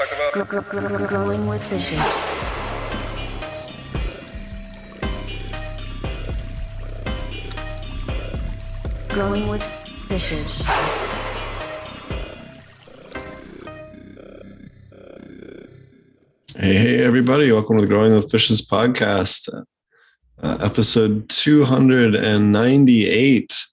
Growing with fishes. Growing with fishes. Hey, everybody. Welcome to the Growing with Fishes podcast, episode 298.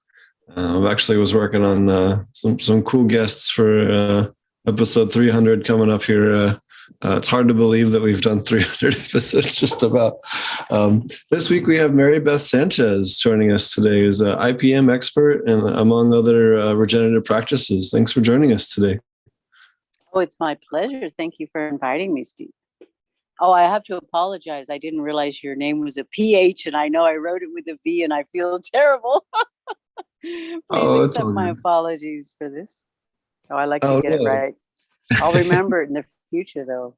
I actually was working on some cool guests for episode 300 coming up here. It's hard to believe that we've done 300 episodes just about. This week we have Marybeth Sanchez joining us today, who's an IPM expert and among other regenerative practices. Thanks for joining us today. Oh, it's my pleasure. Thank you for inviting me, Steve. Oh, I have to apologize. I didn't realize your name was a PH, and I know I wrote it with a V, and I feel terrible. Please accept my apologies for this. Oh, I like to get it right. I'll remember it in the future, though.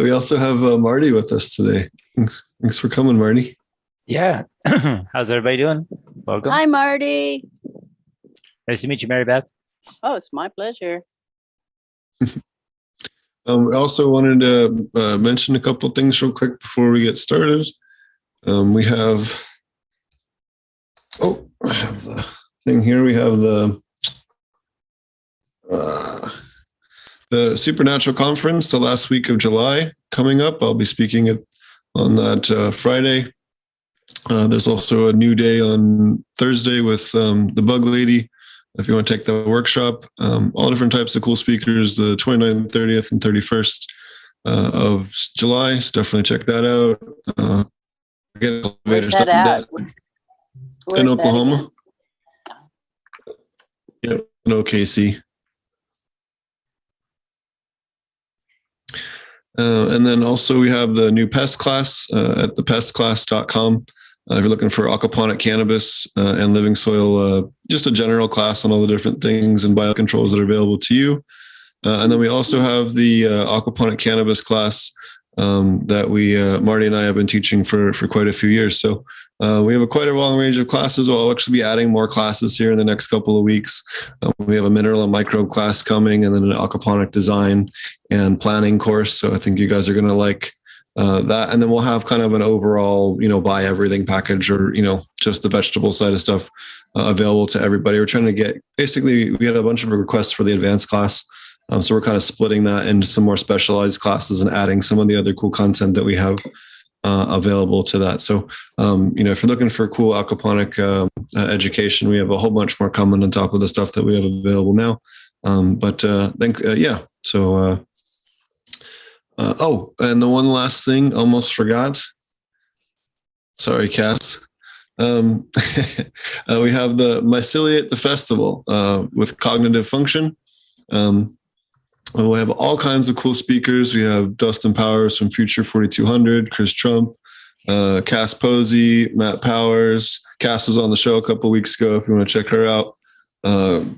We also have Marty with us today. Thanks for coming, Marty. Yeah. How's everybody doing? Welcome. Hi, Marty. Nice to meet you, Marybeth. Oh, it's my pleasure. We also wanted to mention a couple of things real quick before we get started. I have the thing here. We have the Supernatural Conference, the last week of July coming up. I'll be speaking on that Friday. There's also a new day on Thursday with the Bug Lady. If you want to take the workshop, all different types of cool speakers, the 29th, 30th, and 31st of July. So definitely check that out. Where's that at? In Oklahoma. Yep, in OKC. And then also we have the new Pest class at thepestclass.com. If you're looking for aquaponic cannabis and living soil, just a general class on all the different things and biocontrols that are available to you. And then we also have the aquaponic cannabis class that Marty and I have been teaching for quite a few years. So we have quite a long range of classes. I'll actually be adding more classes here in the next couple of weeks. We have a mineral and microbe class coming, and then an aquaponic design and planning course. So I think you guys are going to like that. And then we'll have kind of an overall, buy everything package, or, just the vegetable side of stuff available to everybody. We're trying to we had a bunch of requests for the advanced class. So we're kind of splitting that into some more specialized classes and adding some of the other cool content that we have available to that. So, if you're looking for cool aquaponic education, we have a whole bunch more coming on top of the stuff that we have available now. And the one last thing, almost forgot. Sorry, Cass. We have the Myceliate, the festival with cognitive function. We have all kinds of cool speakers. We have Dustin Powers from Future 4200, Chris Trump, Cass Posey, Matt Powers. Cass was on the show a couple of weeks ago if you want to check her out.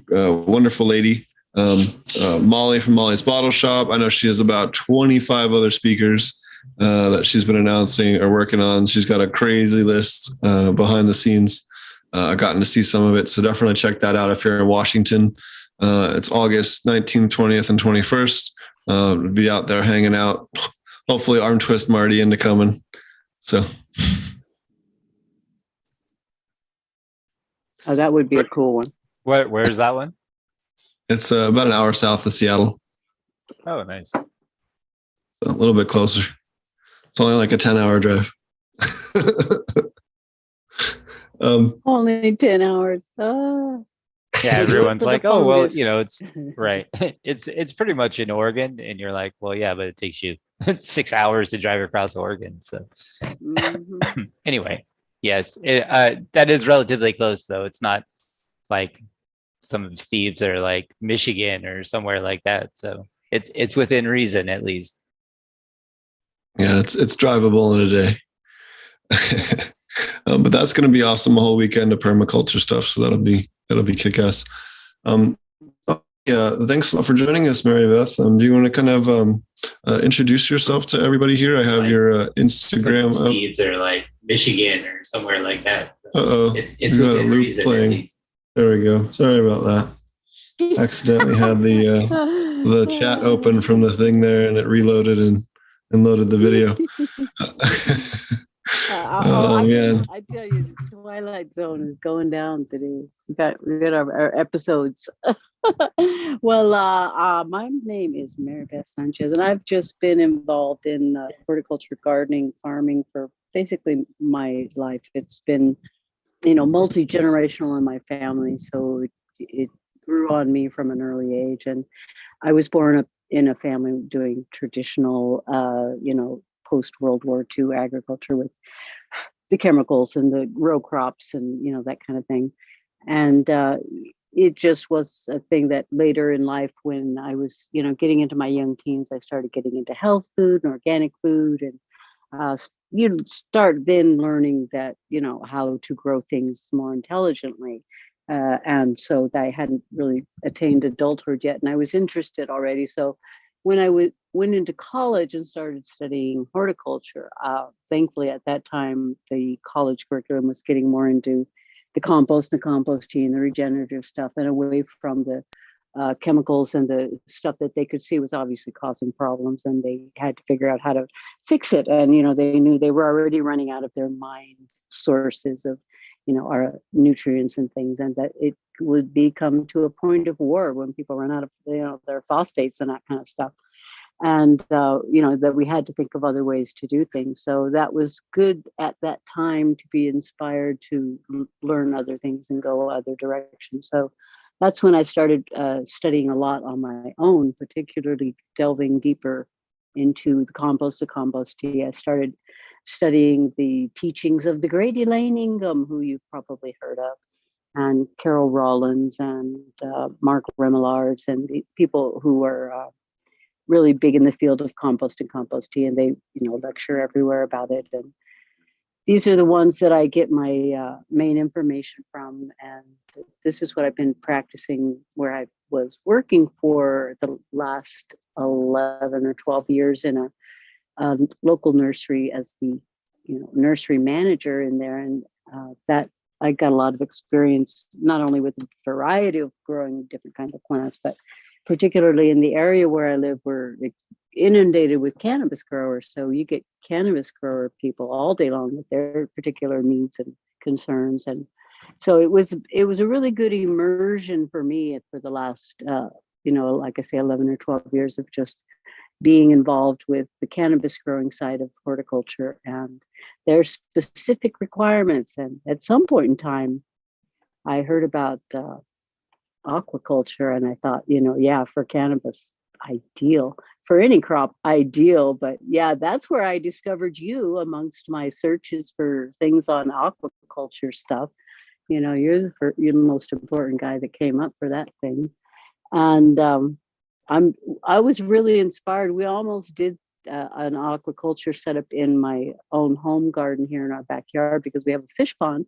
Wonderful lady. Molly from Molly's Bottle Shop. I know she has about 25 other speakers that she's been announcing or working on. She's got a crazy list behind the scenes. I've gotten to see some of it. So definitely check that out if you're in Washington. It's August 19th, 20th, and 21st. We'll be out there hanging out. Hopefully arm twist Marty into coming. So. Oh, that would be a cool one. Where's that one? It's about an hour south of Seattle. Oh, nice. So a little bit closer. It's only like a 10-hour drive. Only 10 hours. Oh. Yeah, everyone's like, oh, well, it's right. It's pretty much in Oregon, and you're like, well, yeah, but it takes you 6 hours to drive across Oregon. So anyway, yes, that is relatively close, though. It's not like some of Steve's are like Michigan or somewhere like that. So it's within reason, at least. Yeah, it's drivable in a day. But that's going to be awesome. A whole weekend of permaculture stuff. So that'll be kick-ass. Yeah, thanks a lot for joining us, Marybeth. Do you want to kind of introduce yourself to everybody here? I have your Instagram up. Steve's are like Michigan or somewhere like that. So Uh-oh. it's within reason, at least. There we go. Sorry about that. accidentally had the chat open from the thing there, and it reloaded and loaded the video. Oh man! I tell you, the Twilight Zone is going down today. We got our episodes. Well, my name is Marybeth Sanchez, and I've just been involved in horticulture, gardening, farming for basically my life. It's been, multi-generational in my family, so it grew on me from an early age. And I was born up in a family doing traditional, post-World War II agriculture with the chemicals and the row crops and, that kind of thing. And it just was a thing that later in life, when I was, getting into my young teens, I started getting into health food and organic food. And you start then learning that, how to grow things more intelligently. And so I hadn't really attained adulthood yet, and I was interested already. So when I went into college and started studying horticulture, thankfully at that time, the college curriculum was getting more into the compost and composting, the regenerative stuff, and away from the chemicals and the stuff that they could see was obviously causing problems, and they had to figure out how to fix it. And, they knew they were already running out of their mind sources of, our nutrients and things, and that it would become to a point of war when people run out of, their phosphates and that kind of stuff. And, that we had to think of other ways to do things. So that was good at that time to be inspired to learn other things and go other directions. So that's when I started studying a lot on my own, particularly delving deeper into the compost to compost tea. I started studying the teachings of the great Elaine Ingham, who you've probably heard of, and Carol Rollins and Mark Remelards, and the people who are really big in the field of compost and compost tea, and they lecture everywhere about it. And these are the ones that I get my main information from, and this is what I've been practicing where I was working for the last 11 or 12 years in a local nursery as the nursery manager in there. And that I got a lot of experience, not only with the variety of growing different kinds of plants, but particularly in the area where I live, we're inundated with cannabis growers. So you get cannabis grower people all day long with their particular needs and concerns. And so it was a really good immersion for me for the last, like I say, 11 or 12 years of just being involved with the cannabis growing side of horticulture and their specific requirements. And at some point in time, I heard about aquaculture, and I thought, for cannabis, ideal. For any crop, ideal. But yeah, that's where I discovered you amongst my searches for things on aquaculture stuff. You're the most important guy that came up for that thing. And I was really inspired. We almost did an aquaculture setup in my own home garden here in our backyard because we have a fish pond.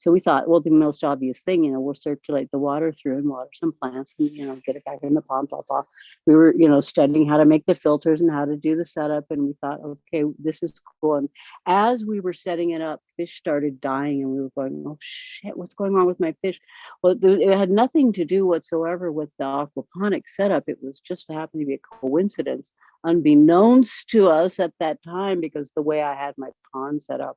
So we thought, well, the most obvious thing, we'll circulate the water through and water some plants and, get it back in the pond, blah, blah. We were, studying how to make the filters and how to do the setup. And we thought, okay, this is cool. And as we were setting it up, fish started dying, and we were going, oh shit, what's going on with my fish? Well, it had nothing to do whatsoever with the aquaponic setup. It was just happened to be a coincidence, unbeknownst to us at that time, because the way I had my pond set up,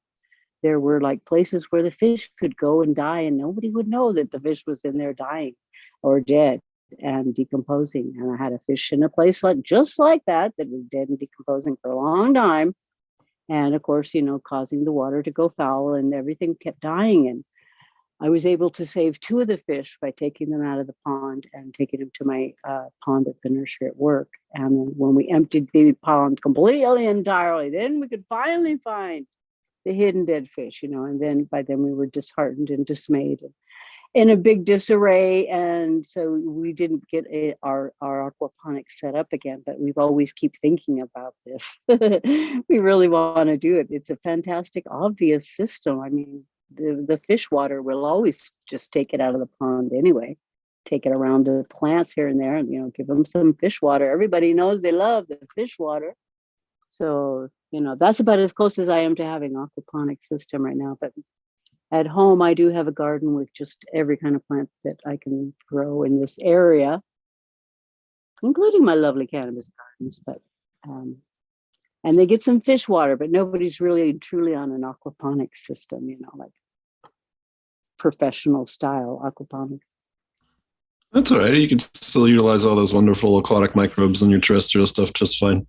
there were like places where the fish could go and die, and nobody would know that the fish was in there dying or dead and decomposing. And I had a fish in a place just like that was dead and decomposing for a long time. And of course, causing the water to go foul, and everything kept dying. And I was able to save 2 of the fish by taking them out of the pond and taking them to my pond at the nursery at work. And then when we emptied the pond completely entirely, then we could finally find the hidden dead fish, and then by then we were disheartened and dismayed and in a big disarray. And so we didn't get our aquaponics set up again, but we've always keep thinking about this. We really want to do it. It's a fantastic, obvious system. I mean, the fish water will always just take it out of the pond anyway, take it around to the plants here and there and, give them some fish water. Everybody knows they love the fish water. So, that's about as close as I am to having aquaponic system right now. But At home, I do have a garden with just every kind of plant that I can grow in this area, including my lovely cannabis gardens. But and they get some fish water, but nobody's really truly on an aquaponic system, like professional style aquaponics. That's all right. You can still utilize all those wonderful aquatic microbes on your terrestrial stuff just fine.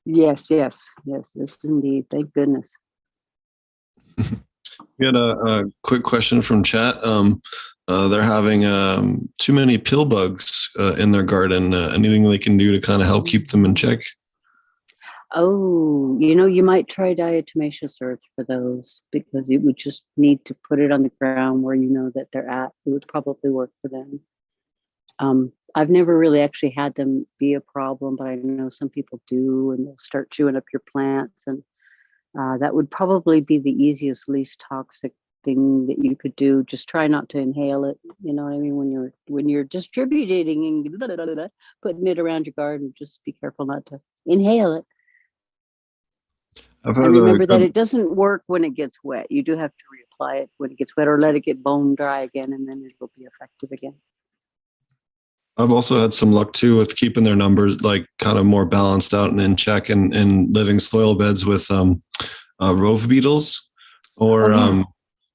Yes, indeed. Thank goodness. We had a quick question from chat. They're having too many pill bugs in their garden. Anything they can do to kind of help keep them in check? Oh, you might try diatomaceous earth for those, because you would just need to put it on the ground where you know that they're at. It would probably work for them. I've never really actually had them be a problem, but I know some people do, and they'll start chewing up your plants. And that would probably be the easiest, least toxic thing that you could do. Just try not to inhale it. You know what I mean? When you're distributing and putting it around your garden, just be careful not to inhale it. And remember that it doesn't work when it gets wet. You do have to reapply it when it gets wet, or let it get bone dry again, and then it will be effective again. I've also had some luck too with keeping their numbers like kind of more balanced out and in check, and living soil beds with rove beetles, or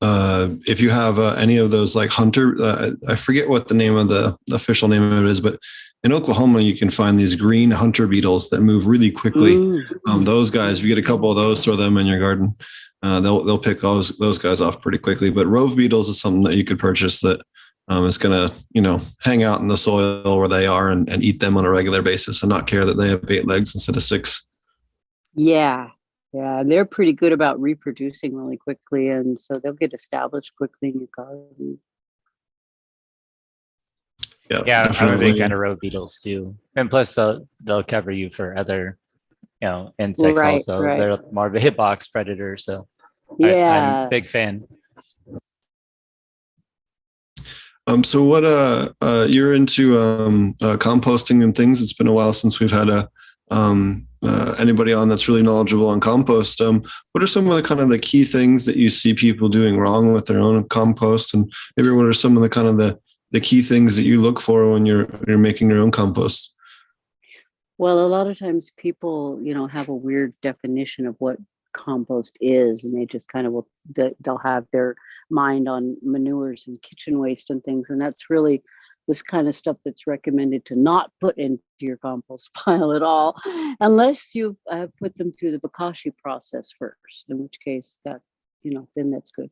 if you have any of those like hunter, I forget what the name of the official name of it is, but in Oklahoma you can find these green hunter beetles that move really quickly. Those guys, if you get a couple of those, throw them in your garden. They'll pick those guys off pretty quickly. But rove beetles is something that you could purchase that is going to, hang out in the soil where they are and eat them on a regular basis and not care that they have 8 legs instead of 6. Yeah. They're pretty good about reproducing really quickly. And so they'll get established quickly in your garden. Yeah, I'm a big fan of rove beetles too. And plus they'll cover you for other, insects also. Right. They're more of a hitbox predator. So I'm a big fan. So what you're into composting and things. It's been a while since we've had anybody on that's really knowledgeable on compost. What are some of the kind of the key things that you see people doing wrong with their own compost, and maybe what are some of the kind of the key things that you look for when you're making your own compost? Well, a lot of times people, have a weird definition of what compost is, and they just kind of they'll have their mind on manures and kitchen waste and things, and that's really this kind of stuff that's recommended to not put into your compost pile at all, unless you put them through the bokashi process first, in which case that, then that's good.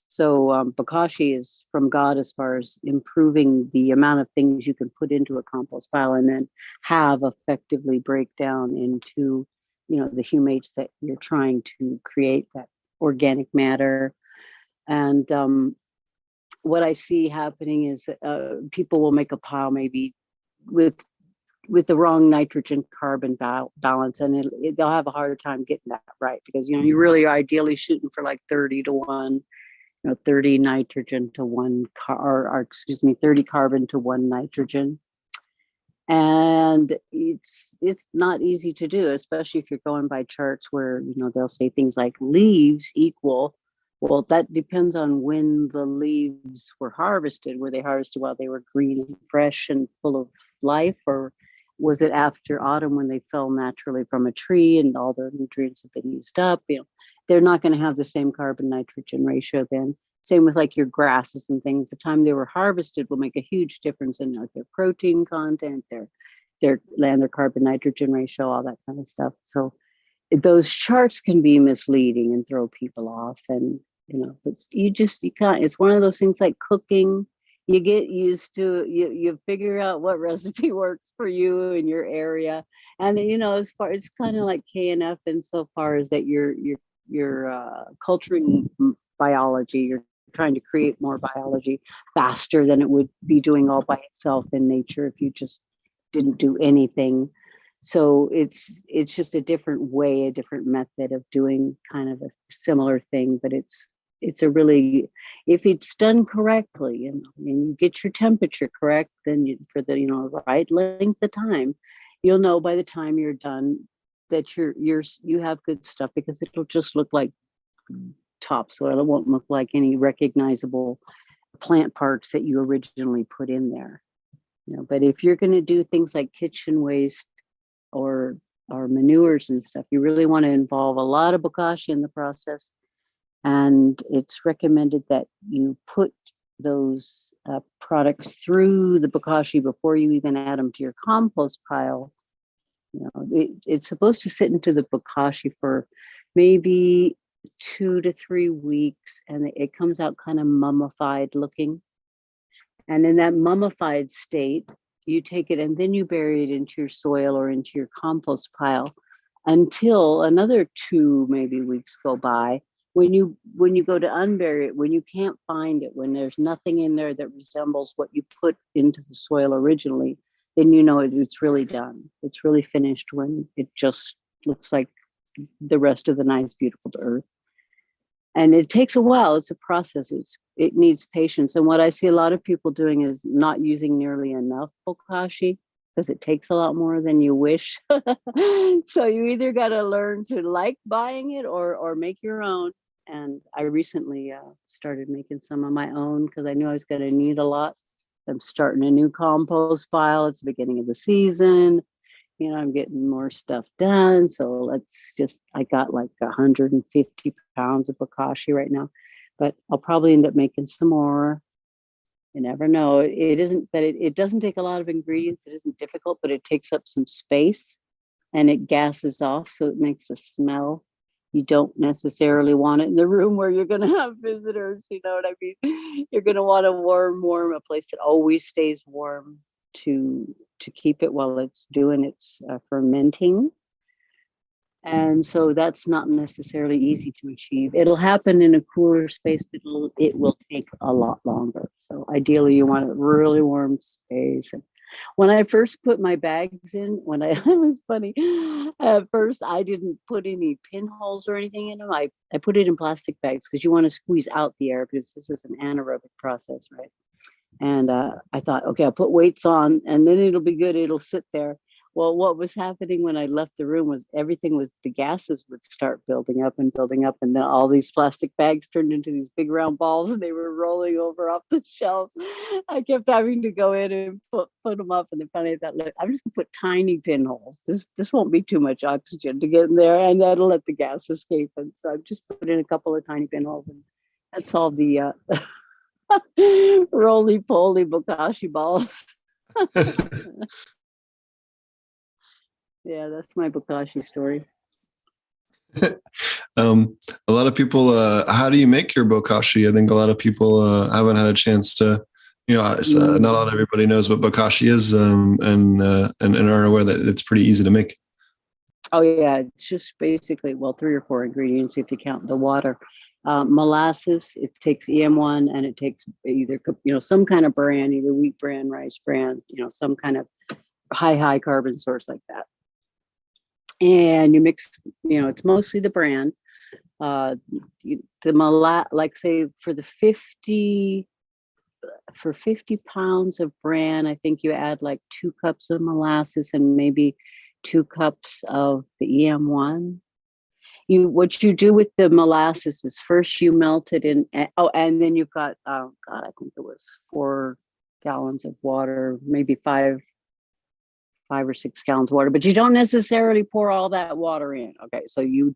So bokashi is from God as far as improving the amount of things you can put into a compost pile and then have effectively break down into, the humates that you're trying to create, that organic matter. And what I see happening is people will make a pile maybe with the wrong nitrogen carbon balance, and they'll have a harder time getting that right, because you really are ideally shooting for like 30-1, 30 nitrogen to 1 or 30 carbon to 1 nitrogen. And it's not easy to do, especially if you're going by charts where they'll say things like leaves equal. Well, that depends on when the leaves were harvested. Were they harvested while they were green and fresh and full of life, or was it after autumn when they fell naturally from a tree and all their nutrients have been used up? They're not going to have the same carbon nitrogen ratio then. Same with like your grasses and things. The time they were harvested will make a huge difference in their protein content, their carbon nitrogen ratio, all that kind of stuff. So those charts can be misleading and throw people off. And you can't. It's one of those things like cooking. You get used to you figure out what recipe works for you in your area, and as far it's kind of like KNF insofar as that you're culturing biology. You're trying to create more biology faster than it would be doing all by itself in nature if you just didn't do anything. So it's just a different way, a different method of doing kind of a similar thing, but it's a really, if it's done correctly and you get your temperature correct, then for the right length of time, you'll know by the time you're done that you have good stuff, because it'll just look like topsoil. It won't look like any recognizable plant parts that you originally put in there. But if you're going to do things like kitchen waste or manures and stuff, you really want to involve a lot of bokashi in the process. And it's recommended that you put those products through the bokashi before you even add them to your compost pile. It's supposed to sit into the bokashi for maybe 2 to 3 weeks, and it comes out kind of mummified looking. And in that mummified state, you take it and then you bury it into your soil or into your compost pile until another 2 maybe weeks go by. When you go to unbury it, when you can't find it, when there's nothing in there that resembles what you put into the soil originally, then it's really done. It's really finished when it just looks like the rest of the nice, beautiful earth. And it takes a while. It's a process. It needs patience. And what I see a lot of people doing is not using nearly enough bokashi because it takes a lot more than you wish. So you either got to learn to like buying it or make your own. And I recently started making some of my own because I knew I was going to need a lot. I'm starting a new compost pile. It's the beginning of the season. I'm getting more stuff done. So I got like 150 pounds of bokashi right now, but I'll probably end up making some more. You never know. It doesn't take a lot of ingredients. It isn't difficult, but it takes up some space and it gases off. So it makes a smell. You don't necessarily want it in the room where you're going to have visitors. You know what I mean? You're going to want a warm, a place that always stays warm to keep it while it's doing its fermenting. And so that's not necessarily easy to achieve. It'll happen in a cooler space, but it will take a lot longer. So ideally you want a really warm space. And when I first put my bags in, it was funny. At first I didn't put any pinholes or anything in them. I put it in plastic bags because you want to squeeze out the air because this is an anaerobic process, right? And I thought, okay, I'll put weights on and then it'll be good. It'll sit there. Well, what was happening when I left the room was the gases would start building up. And then all these plastic bags turned into these big round balls and they were rolling over off the shelves. I kept having to go in and put them up. And then finally I thought, look, I'm just gonna put tiny pinholes. This won't be too much oxygen to get in there and that'll let the gas escape. And so I've just put in a couple of tiny pinholes and that solved the roly-poly bokashi balls. Yeah, that's my bokashi story. A lot of people, how do you make your bokashi? I think a lot of people haven't had a chance to, not everybody knows what bokashi is and are aware that it's pretty easy to make. Oh yeah, it's just basically, 3 or 4 ingredients if you count the water. Molasses, it takes EM1 and it takes either, some kind of bran, either wheat bran, rice bran, some kind of high carbon source like that. And you mix, it's mostly the bran. Like say for 50 pounds of bran, I think you add like 2 cups of molasses and maybe 2 cups of the EM1. What you do with the molasses is first you melt it in. And then you've got, I think it was 4 gallons of water, maybe 5 or 6 gallons of water, but you don't necessarily pour all that water in. Okay, so you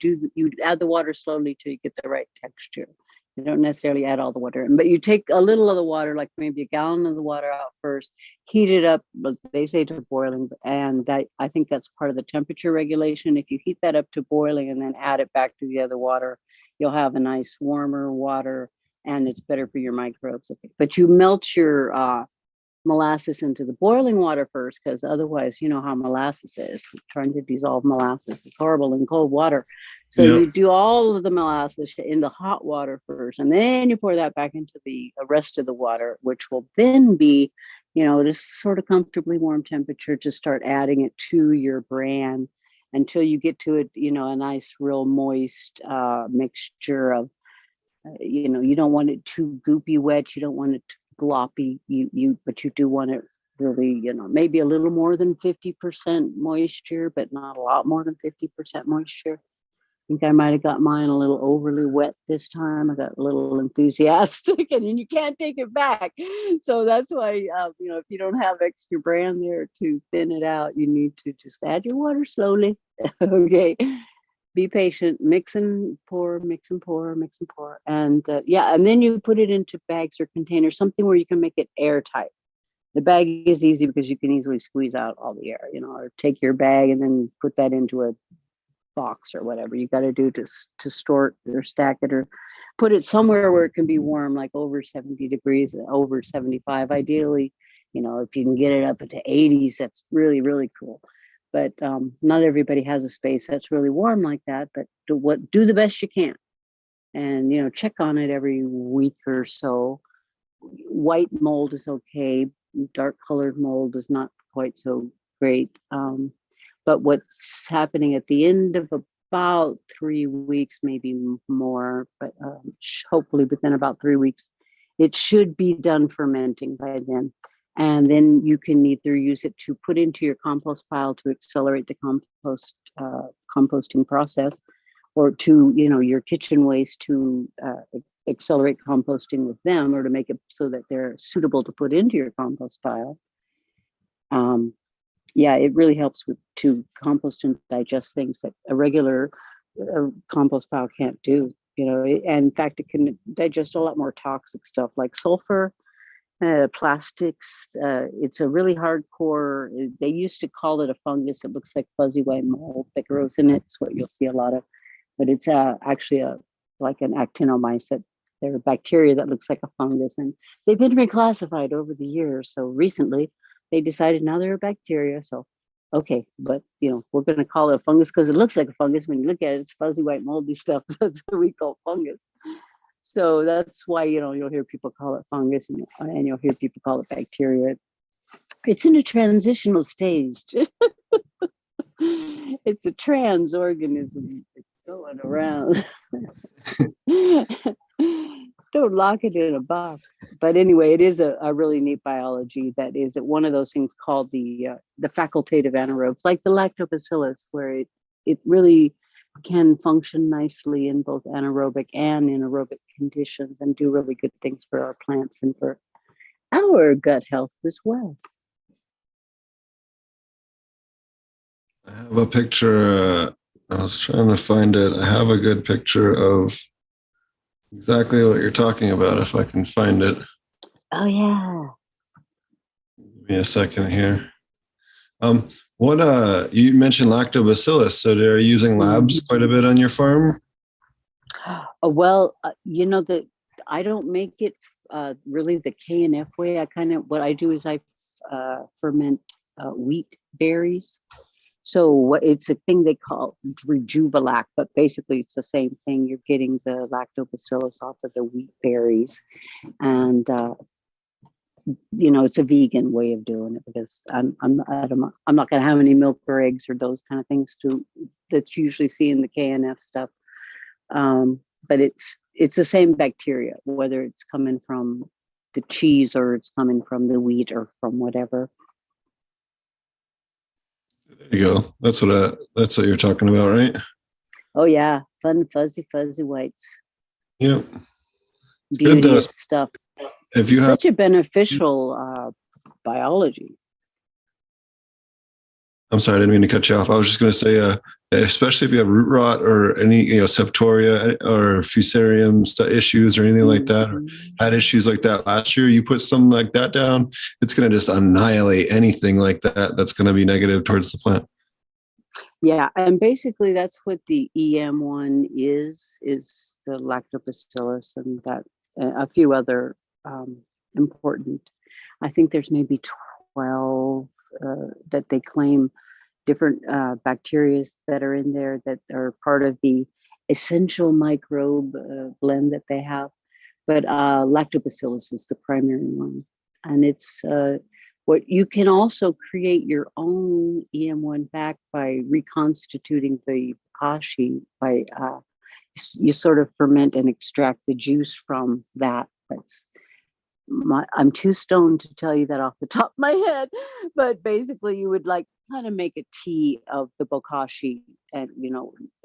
add the water slowly till you get the right texture. You don't necessarily add all the water in, but you take a little of the water, like maybe a gallon of the water out first, heat it up, they say to boiling, and that I think that's part of the temperature regulation. If you heat that up to boiling and then add it back to the other water, you'll have a nice warmer water and it's better for your microbes. Okay. But you melt your molasses into the boiling water first, because otherwise, you know how molasses is. Trying to dissolve molasses is horrible in cold water. So you do all of the molasses in the hot water first, and then you pour that back into the rest of the water, which will then be, this sort of comfortably warm temperature to start adding it to your bran until you get to it, a nice, real moist mixture of, you don't want it too goopy wet. You don't want it too gloppy, but you do want it really, maybe a little more than 50% moisture, but not a lot more than 50% moisture. think I might have got mine a little overly wet this time. I got a little enthusiastic, and then you can't take it back. So that's why, if you don't have extra bran there to thin it out, you need to just add your water slowly. Okay. Be patient, mix and pour, mix and pour, mix and pour. And and then you put it into bags or containers, something where you can make it airtight. The bag is easy because you can easily squeeze out all the air, or take your bag and then put that into a box or whatever you got to do to store it or stack it or put it somewhere where it can be warm, like over 70 degrees, over 75. Ideally, if you can get it up into 80s, that's really, really cool. But not everybody has a space that's really warm like that. But do the best you can, and check on it every week or so. White mold is okay. Dark colored mold is not quite so great. But what's happening at the end of about 3 weeks, maybe more, but hopefully within about 3 weeks, it should be done fermenting by then. And then you can either use it to put into your compost pile to accelerate the composting process, or to, your kitchen waste to accelerate composting with them, or to make it so that they're suitable to put into your compost pile. It really helps to compost and digest things that a regular compost pile can't do. And in fact, it can digest a lot more toxic stuff like sulfur, plastics. It's a really hardcore. They used to call it a fungus. It looks like fuzzy white mold that grows in it. It's what you'll see a lot of, but it's actually like an actinomycete. They're a bacteria that looks like a fungus, and they've been reclassified over the years. So recently, they decided now they're a bacteria. So, okay, but we're going to call it a fungus because it looks like a fungus. When you look at it, it's fuzzy white moldy stuff. That's what we call fungus. So that's why, you'll hear people call it fungus, and you'll hear people call it bacteria. It's in a transitional stage. It's a trans organism. It's going around. Don't lock it in a box. But anyway, it is a really neat biology that is one of those things called the facultative anaerobes, like the lactobacillus, where it really can function nicely in both anaerobic and anaerobic conditions and do really good things for our plants and for our gut health as well. I have a picture. I was trying to find it. I have a good picture of exactly what you're talking about, if I can find it. Oh, yeah. Give me a second here. You mentioned lactobacillus, so they're using labs quite a bit on your farm? Well, that I don't make it really the K&F way. What I do is I ferment wheat berries. So it's a thing they call Rejuvelac, but basically it's the same thing. You're getting the lactobacillus off of the wheat berries, and it's a vegan way of doing it because I'm not going to have any milk or eggs or those kind of things that you usually see in the K&F stuff. But it's the same bacteria, whether it's coming from the cheese or it's coming from the wheat or from whatever. There you go. That's what you're talking about, right? Oh yeah, fun fuzzy whites. Yep. Beauteous stuff. If you such a beneficial biology. I'm sorry, I didn't mean to cut you off. I was just going to say, especially if you have root rot or any, septoria or fusarium issues or anything like that, or had issues like that last year, you put something like that down, it's going to just annihilate anything like that that's going to be negative towards the plant. Yeah, and basically that's what the EM1 is the lactobacillus, and that a few other important. I think there's maybe 12 that they claim different bacteria that are in there that are part of the essential microbe blend that they have. But lactobacillus is the primary one. And it's what you can also create your own EM1 back by reconstituting the bokashi by you sort of ferment and extract the juice from that. I'm too stoned to tell you that off the top of my head, but basically you would like kind of make a tea of the bokashi, and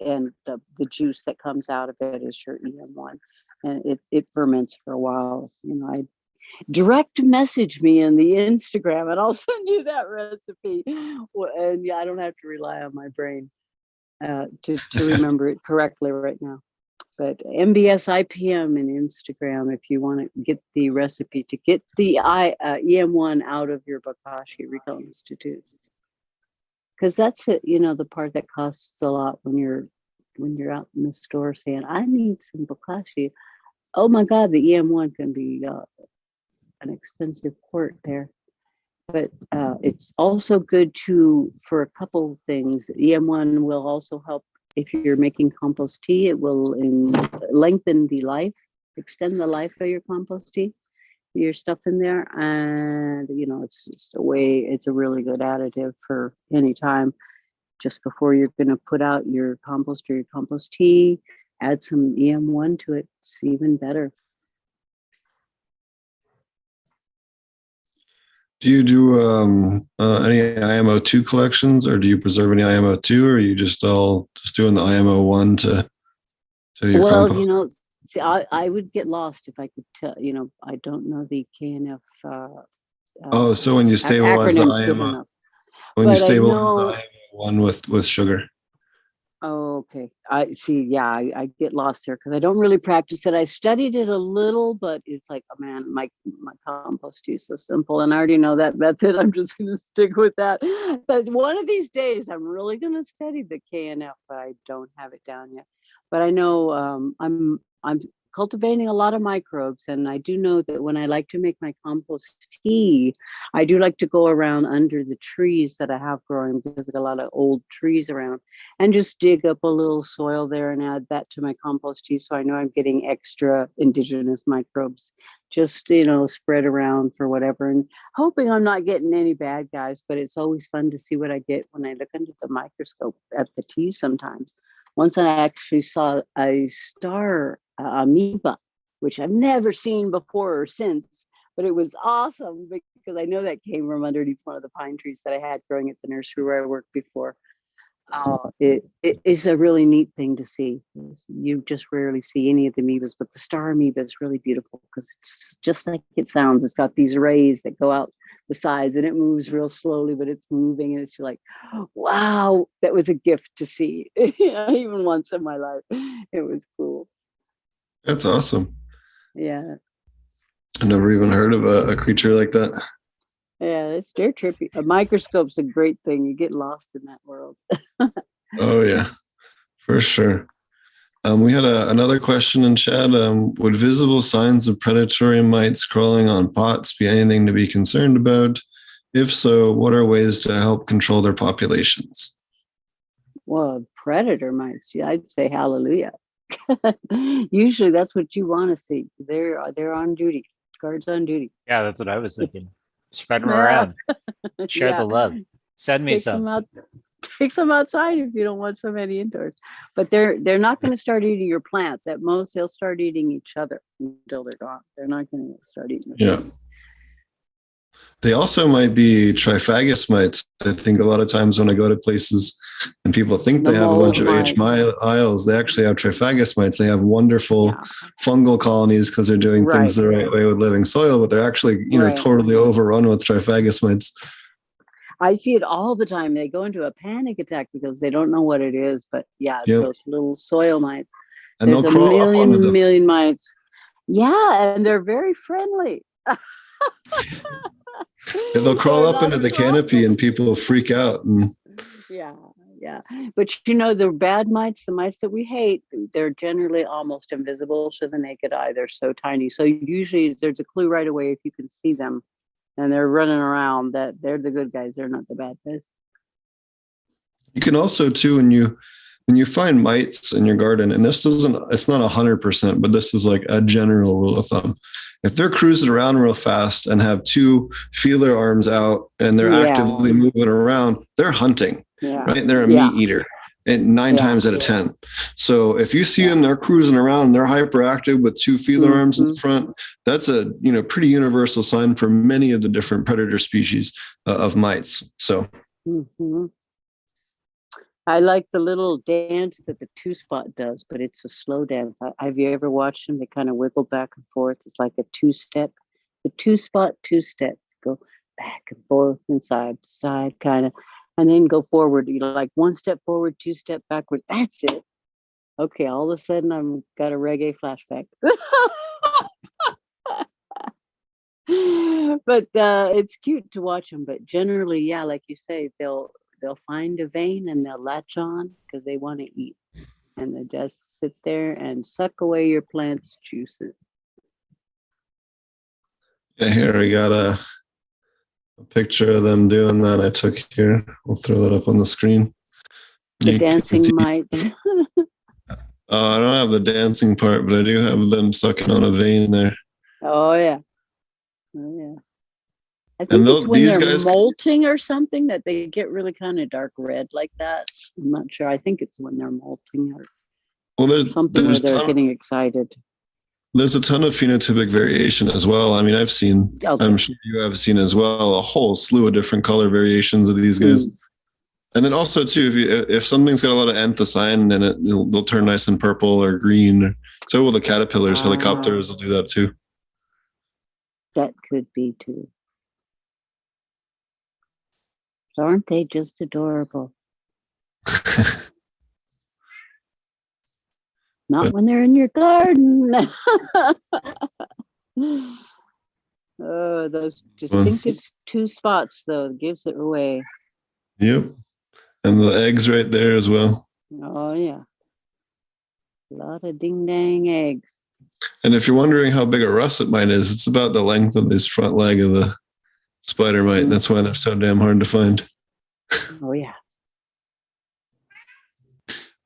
and the juice that comes out of it is your EM1, and it ferments for a while. I direct message me in the Instagram and I'll send you that recipe. And yeah, I don't have to rely on my brain to remember it correctly right now. But MBS IPM and Instagram, if you want to get the recipe to get the EM1 out of your bokashi Retail Institute, because that's it. The part that costs a lot when you're out in the store saying, "I need some bokashi." Oh my God, the EM1 can be an expensive port there. But it's also good for a couple things. EM1 will also help if you're making compost tea. It will lengthen the life, extend the life of your compost tea, your stuff in there. And, it's just it's a really good additive for any time. Just before you're going to put out your compost or your compost tea, add some EM1 to it. It's even better. Do you do any IMO2 collections, or do you preserve any IMO2, or are you just doing the IMO1 to your compost? See, I would get lost if I could tell. I don't know the KNF. So when you stabilize the IMO, the IMO1 with sugar. Oh, okay. I see. Yeah, I get lost there because I don't really practice it. I studied it a little, but it's like, oh man, my compost tea is so simple, and I already know that method. I'm just going to stick with that. But one of these days, I'm really going to study the KNF, but I don't have it down yet. But I know I'm cultivating a lot of microbes, and I do know that when I like to make my compost tea, I do like to go around under the trees that I have growing, because there's a lot of old trees around, and just dig up a little soil there and add that to my compost tea, so I know I'm getting extra indigenous microbes, just spread around for whatever, and hoping I'm not getting any bad guys. But it's always fun to see what I get when I look under the microscope at the tea sometimes. Once I actually saw a star amoeba, which I've never seen before or since, but it was awesome because I know that came from underneath one of the pine trees that I had growing at the nursery where I worked before. It is a really neat thing to see. You just rarely see any of the amoebas, but the star amoeba is really beautiful because it's just like it sounds. It's got these rays that go out the sides, and it moves real slowly, but it's moving, and it's like, wow, that was a gift to see. Even once in my life. It was cool. That's awesome. Yeah. I never even heard of a creature like that. Yeah, they're trippy. A microscope's a great thing. You get lost in that world. Oh yeah, for sure. We had another question in chat. Would visible signs of predatory mites crawling on pots be anything to be concerned about? If so, what are ways to help control their populations? Well, predator mites, I'd say hallelujah. Usually that's what you want to see. They're on duty. Guards on duty. Yeah, that's what I was thinking. Spread them around. Share the love. Send me some. Take some outside if you don't want so many indoors. But they're not going to start eating your plants. At most, they'll start eating each other until they're gone. They're not going to start eating your plants. They also might be tryphagus mites. I think a lot of times when I go to places and people think they have a bunch of H. miles, they actually have tryphagus mites. They have wonderful fungal colonies because they're doing things the right way with living soil, but they're actually, totally overrun with tryphagus mites. I see it all the time. They go into a panic attack because they don't know what it is. But it's those little soil mites. And there's they'll crawl up onto them. million mites. Yeah, and they're very friendly. They'll crawl up into the canopy and people will freak out. Yeah. But the bad mites, the mites that we hate, they're generally almost invisible to the naked eye. They're so tiny. So usually there's a clue right away if you can see them and they're running around, that they're the good guys. They're not the bad guys. You can also too, when you find mites in your garden, and it's not 100%, but this is like a general rule of thumb. If they're cruising around real fast and have two feeler arms out and they're actively moving around, they're hunting, right? They're a meat eater. and nine times out of 10. So if you see them, they're cruising around, they're hyperactive with two feeler arms in the front, that's a pretty universal sign for many of the different predator species of mites. So I like the little dance that the two-spot does, but it's a slow dance. Have you ever watched them? They kind of wiggle back and forth. It's like a two-step, the two-spot, two-step, go back and forth and side to side kind of, and then go forward. Like one step forward, two step backward. That's it. Okay, all of a sudden I've got a reggae flashback. But it's cute to watch them. But generally, yeah, like you say, they'll find a vein and they'll latch on because they want to eat, and they just sit there and suck away your plant's juices. Yeah, here we got a picture of them doing that I took here. We'll throw that up on the screen. The dancing mites. I don't have the dancing part, but I do have them sucking on a vein there. Oh yeah. I think it's when they're molting or something that they get really kind of dark red like that. I'm not sure. I think it's when they're molting or something where they're getting excited. There's a ton of phenotypic variation as well. I mean, I'm sure you have seen as well, a whole slew of different color variations of these guys. And then also too, if something's got a lot of anthocyanin in it, they'll turn nice and purple or green. So will the caterpillars, helicopters will do that too. That could be too. Aren't they just adorable? Not when they're in your garden. Oh, those distinctive two spots, though, gives it away. Yep. And the eggs right there as well. Oh, yeah. A lot of ding-dang eggs. And if you're wondering how big a russet mite is, it's about the length of this front leg of the spider mite. That's why they're so damn hard to find. Oh, yeah.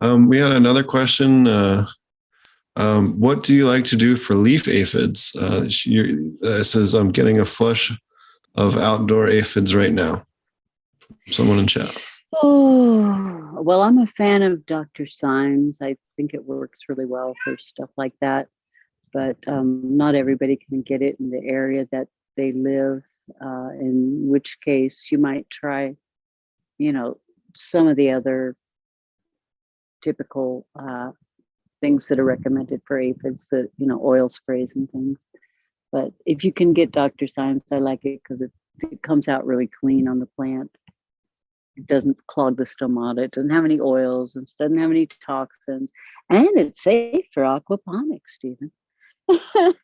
We had another question. What do you like to do for leaf aphids? It says, I'm getting a flush of outdoor aphids right now. Someone in chat. Oh, well, I'm a fan of Dr. Symes. I think it works really well for stuff like that. But not everybody can get it in the area that they live, in which case you might try, some of the other typical things that are recommended for aphids, the oil sprays and things. But if you can get Dr. Symes, I like it because it comes out really clean on the plant. It doesn't clog the stomata. It doesn't have any oils and doesn't have any toxins, and it's safe for aquaponics, Stephen. I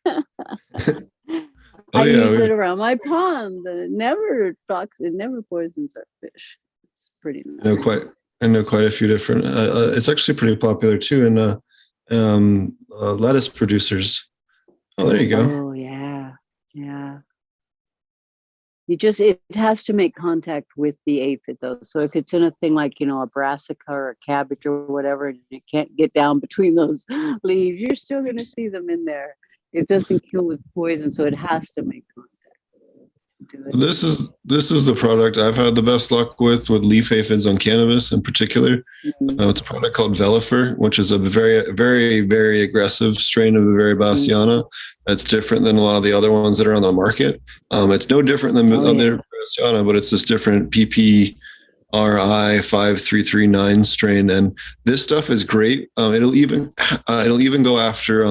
use it around my ponds, and it never poisons our fish. It's pretty nice. I know quite a few different. It's actually pretty popular too in lettuce producers. Oh, there you go. Oh yeah. It has to make contact with the aphid though. So if it's in a thing like a brassica or a cabbage or whatever, and you can't get down between those leaves, you're still going to see them in there. It doesn't kill with poison, so it has to make contact. This is the product I've had the best luck with leaf aphids on cannabis in particular. It's a product called Velifer, which is a very, very, very aggressive strain of Bavaria bassiana. That's different than a lot of the other ones that are on the market. It's no different than other bassiana, but it's this different PPRI 5339 strain, and this stuff is great. It'll even go after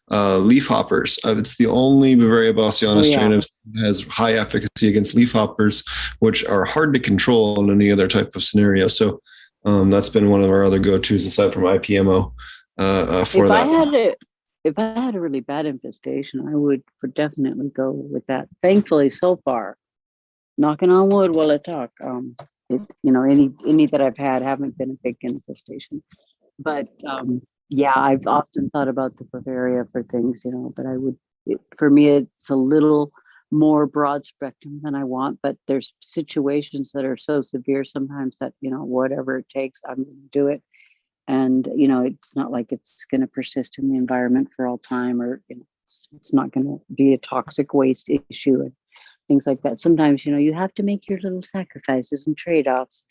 leaf hoppers. It's the only Bavaria bassiana strain that has high efficacy against leaf hoppers, which are hard to control in any other type of scenario. So that's been one of our other go-tos aside from IPMO for that. If I had a really bad infestation, I would definitely go with that. Thankfully, so far, knocking on wood while I talk, any that I've had haven't been a big infestation. But I've often thought about the Bavaria for things, but for me, it's a little more broad spectrum than I want, but there's situations that are so severe sometimes that, whatever it takes, I'm going to do it. And, it's not like it's going to persist in the environment for all time, or, it's not going to be a toxic waste issue and things like that. Sometimes, you have to make your little sacrifices and trade-offs.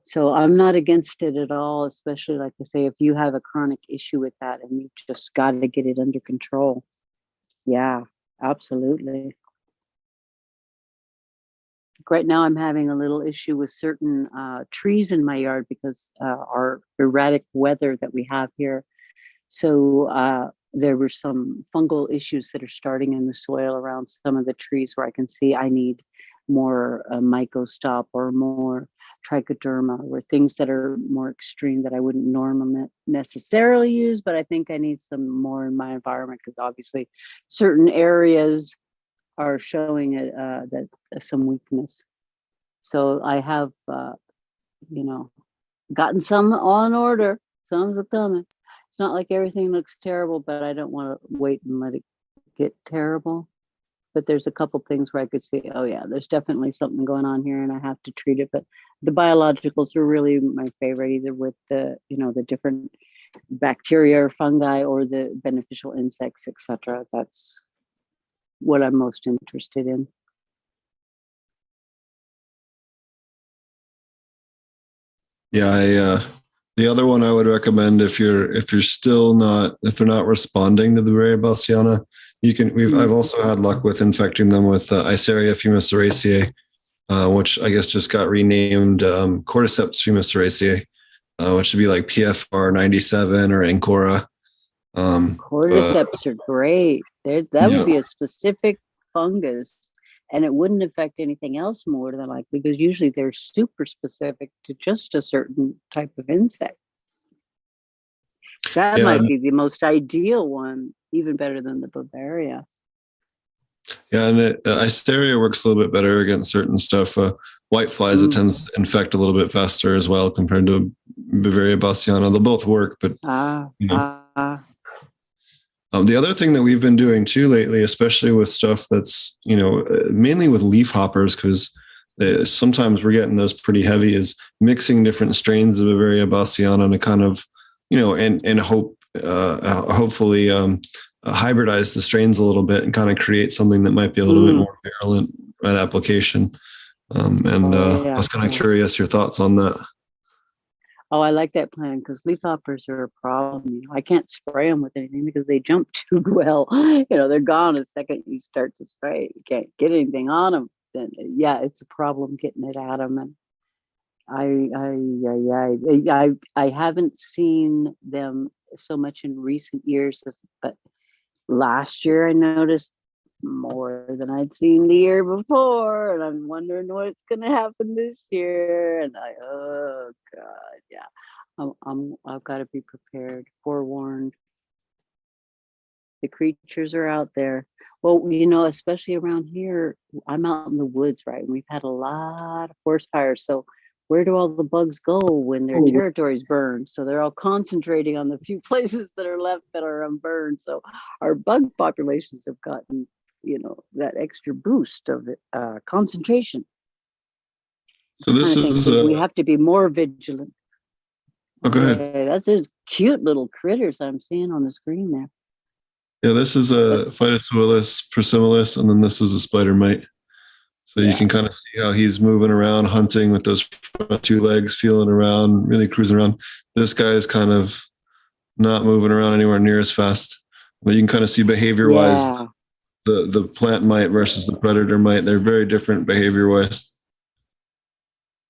So I'm not against it at all, especially like I say, if you have a chronic issue with that and you've just got to get it under control. Yeah, absolutely. Right now I'm having a little issue with certain trees in my yard because our erratic weather that we have here. So there were some fungal issues that are starting in the soil around some of the trees where I can see I need more mycostop or more trichoderma, or things that are more extreme that I wouldn't normally necessarily use, but I think I need some more in my environment because obviously certain areas are showing it, that some weakness. So I have, gotten some on order. Some's a coming. It's not like everything looks terrible, but I don't want to wait and let it get terrible. But there's a couple things where I could say, oh yeah, there's definitely something going on here and I have to treat it. But the biologicals are really my favorite, either with the, the different bacteria or fungi or the beneficial insects, etc. That's what I'm most interested in. Yeah, the other one I would recommend if they're not responding to the Marybeth, I've also had luck with infecting them with Iceria fumiceracea, which I guess just got renamed Cordyceps fumiceracea, which would be like PFR 97 or Ancora. Cordyceps are great. That would be a specific fungus, and it wouldn't affect anything else more than likely, because usually they're super specific to just a certain type of insect. That might be the most ideal one, even better than the Bavaria. Yeah, and Iceria works a little bit better against certain stuff. White flies, it tends to infect a little bit faster as well compared to Bavaria bassiana. They'll both work, but the other thing that we've been doing too lately, especially with stuff that's, mainly with leaf hoppers, because sometimes we're getting those pretty heavy, is mixing different strains of Bavaria bassiana to kind of, and hopefully hybridize the strains a little bit and kind of create something that might be a little bit more virulent at application. I was kind of curious your thoughts on that. Oh, I like that plan, because leafhoppers are a problem. I can't spray them with anything because they jump too well. They're gone the second you start to spray. You can't get anything on them. Then it's a problem getting it at them. And I haven't seen them so much in recent years, but last year I noticed more than I'd seen the year before, and I'm wondering what's going to happen this year. And oh god, I've got to be prepared, forewarned. The creatures are out there. Well, especially around here, I'm out in the woods, right? And we've had a lot of forest fires. So where do all the bugs go when their territory's burned? So they're all concentrating on the few places that are left that are unburned. So our bug populations have gotten, that extra boost of concentration. So this is we have to be more vigilant. Oh, go ahead. That's those cute little critters I'm seeing on the screen there. Yeah, this is a Phytosuillus persimilis, and then this is a spider mite. So you can kind of see how he's moving around, hunting with those front two legs, feeling around, really cruising around. This guy is kind of not moving around anywhere near as fast. But you can kind of see behavior-wise, the plant mite versus the predator mite. They're very different behavior-wise.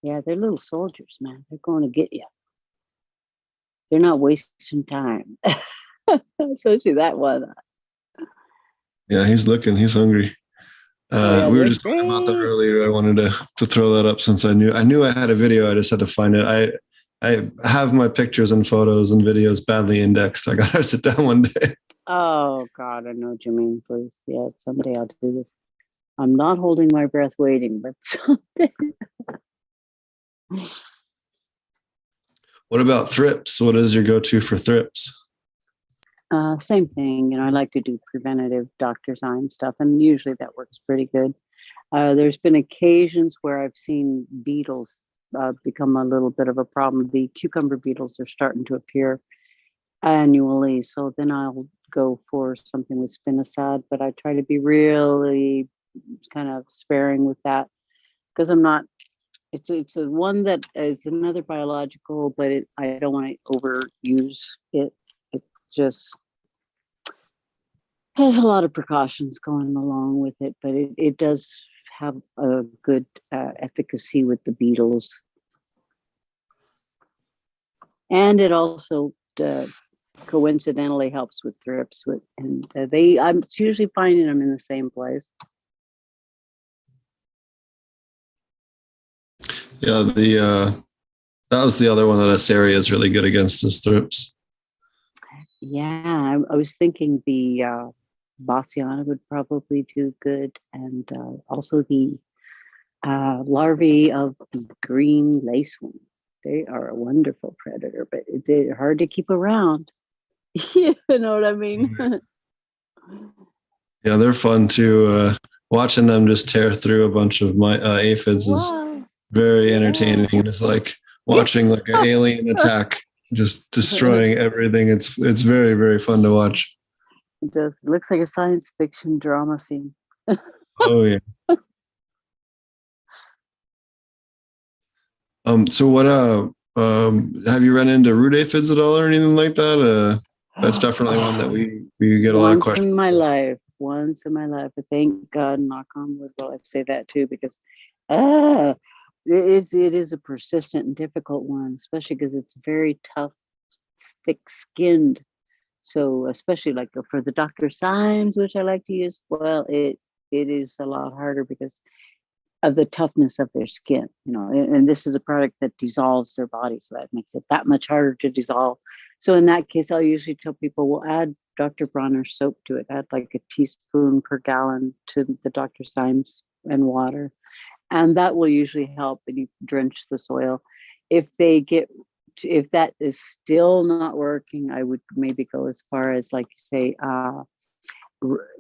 Yeah, they're little soldiers, man. They're going to get you. They're not wasting time. Especially that one. Yeah, he's hungry. We were just talking about that earlier. I wanted to throw that up since I knew I had a video. I just had to find it. I have my pictures and photos and videos badly indexed. I gotta sit down one day. Oh God, I know what you mean. Please, someday I'll do this. I'm not holding my breath waiting, but someday. What about thrips? What is your go-to for thrips? Same thing. I like to do preventative Dr. Zyme stuff, and usually that works pretty good. There's been occasions where I've seen beetles become a little bit of a problem. The cucumber beetles are starting to appear annually, so then I'll go for something with spinosad, but I try to be really kind of sparing with that, because I'm not it's a one that is another biological, but I don't want to overuse it. It just has a lot of precautions going along with it, but it does have a good efficacy with the beetles. And it also coincidentally helps with thrips. I'm usually finding them in the same place. Yeah, that was the other one that Asaria is really good against is thrips. Yeah, I was thinking the Bassiana would probably do good, and also the larvae of the green lacewing. They are a wonderful predator, but they're hard to keep around. You know what I mean? Yeah, they're fun too. Watching them just tear through a bunch of my aphids is very entertaining. It's like watching like an alien attack, just destroying everything. It's very, very fun to watch. It does. It looks like a science fiction drama scene. Oh yeah. So what have you run into root aphids at all or anything like that? That's definitely one that we get a lot of questions. Once in my life, but thank God, knock on wood, well, I say that too, because it is a persistent and difficult one, especially because it's very tough, thick-skinned. So especially like for the Dr. Symes, which I like to use, well, it is a lot harder because of the toughness of their skin, and this is a product that dissolves their body, so that makes it that much harder to dissolve. So in that case, I'll usually tell people, we'll add Dr. Bronner soap to it, add like a teaspoon per gallon to the Dr. Symes and water, and that will usually help. And you drench the soil. If that is still not working, I would maybe go as far as, like you say,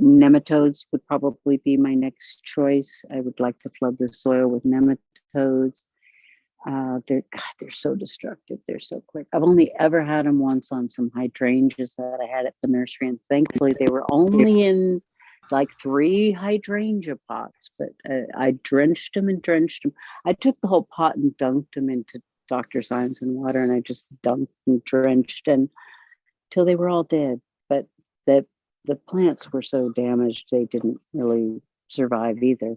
nematodes would probably be my next choice. I would like to flood the soil with nematodes. They're so destructive. They're so quick. I've only ever had them once on some hydrangeas that I had at the nursery, and thankfully they were only in like 3 hydrangea pots. But I drenched them. I took the whole pot and dunked them into Dr. Symes and water, and I just dunked and drenched until they were all dead. But the plants were so damaged they didn't really survive either.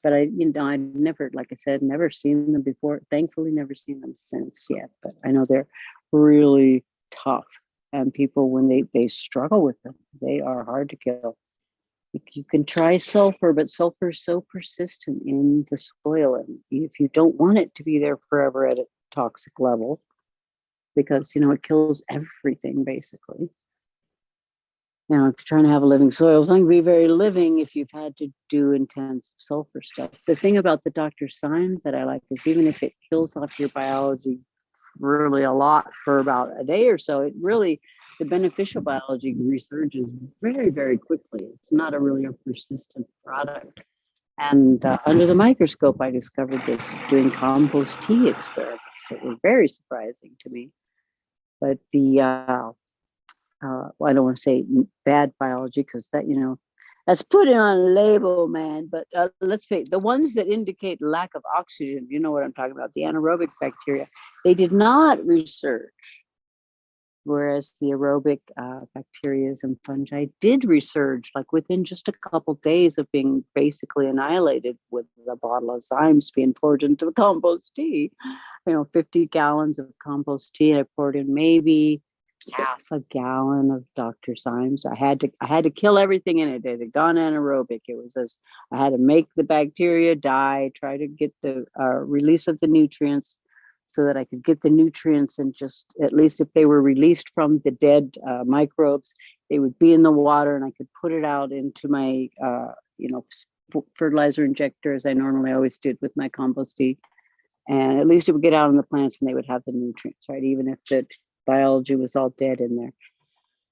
But I'd never, like I said, never seen them before. Thankfully, never seen them since yet. But I know they're really tough, and people, when they struggle with them, they are hard to kill. You can try sulfur, but sulfur is so persistent in the soil, and if you don't want it to be there forever at a toxic level, because it kills everything basically. If you're trying to have a living soil, it's not going to be very living if you've had to do intensive sulfur stuff. The thing about the Dr. Symes that I like is, even if it kills off your biology really a lot for about a day or so, the beneficial biology resurges very, very quickly. It's not really a persistent product. And under the microscope, I discovered this doing compost tea experiments that were very surprising to me. But I don't want to say bad biology, because that, that's putting on a label, man. But let's face it, the ones that indicate lack of oxygen, you know what I'm talking about, the anaerobic bacteria, they did not research. Whereas the aerobic bacteria and fungi did resurge, like within just a couple of days of being basically annihilated, with a bottle of Symes being poured into the compost tea. 50 gallons of compost tea, I poured in maybe half a gallon of Dr. Symes. I had to kill everything in it. It had gone anaerobic. It was I had to make the bacteria die, try to get the release of the nutrients, so that I could get the nutrients, and just, at least if they were released from the dead microbes, they would be in the water, and I could put it out into my fertilizer injector, as I normally always did with my compost tea. And at least it would get out on the plants and they would have the nutrients, right? Even if the biology was all dead in there.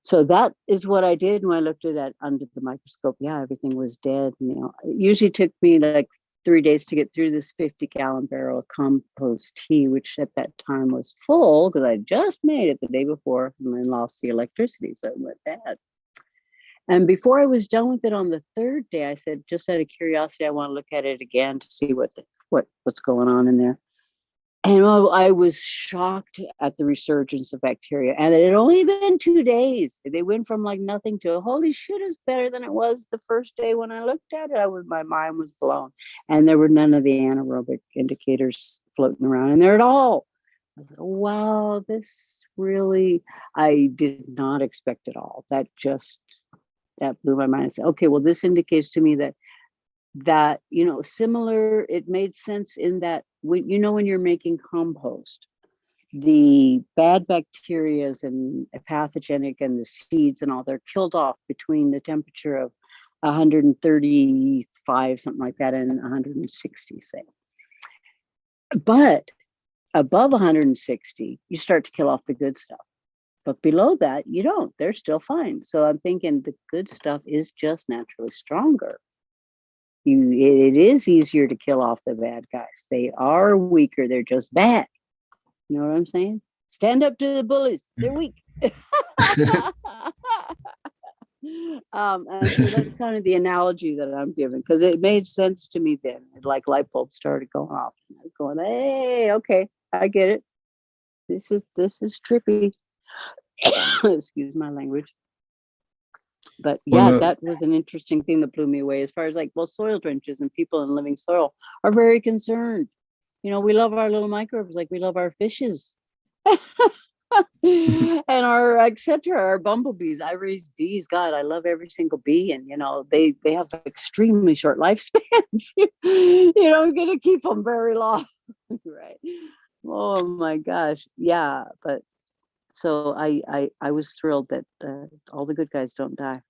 So that is what I did when I looked at that under the microscope. Yeah, everything was dead. It usually took me like 3 days to get through this 50-gallon barrel of compost tea, which at that time was full because I just made it the day before and then lost the electricity. So it went bad. And before I was done with it on the 3rd day, I said, just out of curiosity, I want to look at it again to see what what's going on in there. And I was shocked at the resurgence of bacteria. And it had only been 2 days. They went from like nothing to holy shit, it's better than it was the first day when I looked at it. My mind was blown. And there were none of the anaerobic indicators floating around in there at all. I was like, wow, this really, I did not expect it all. That blew my mind. I said, okay, well, this indicates to me that similar, it made sense in that when you're making compost, the bad bacteria and pathogenic and the seeds and all, they're killed off between the temperature of 135, something like that, and 160, say. But above 160, you start to kill off the good stuff. But below that, you don't. They're still fine. So I'm thinking the good stuff is just naturally stronger. It is easier to kill off the bad guys. They are weaker. They're just bad. You know what I'm saying? Stand up to the bullies. They're weak. And so that's kind of the analogy that I'm giving, because it made sense to me then. Like light bulbs started going off. And I was going, hey, okay, I get it. This is trippy. Excuse my language. But yeah, that was an interesting thing that blew me away, as far as like, well, soil drenches and people in living soil are very concerned. We love our little microbes like we love our fishes. And our etc. Our bumblebees. I raise bees. God, I love every single bee, and they have extremely short lifespans. I'm gonna keep them very long. Right. Oh my gosh. Yeah. But so I was thrilled that all the good guys don't die.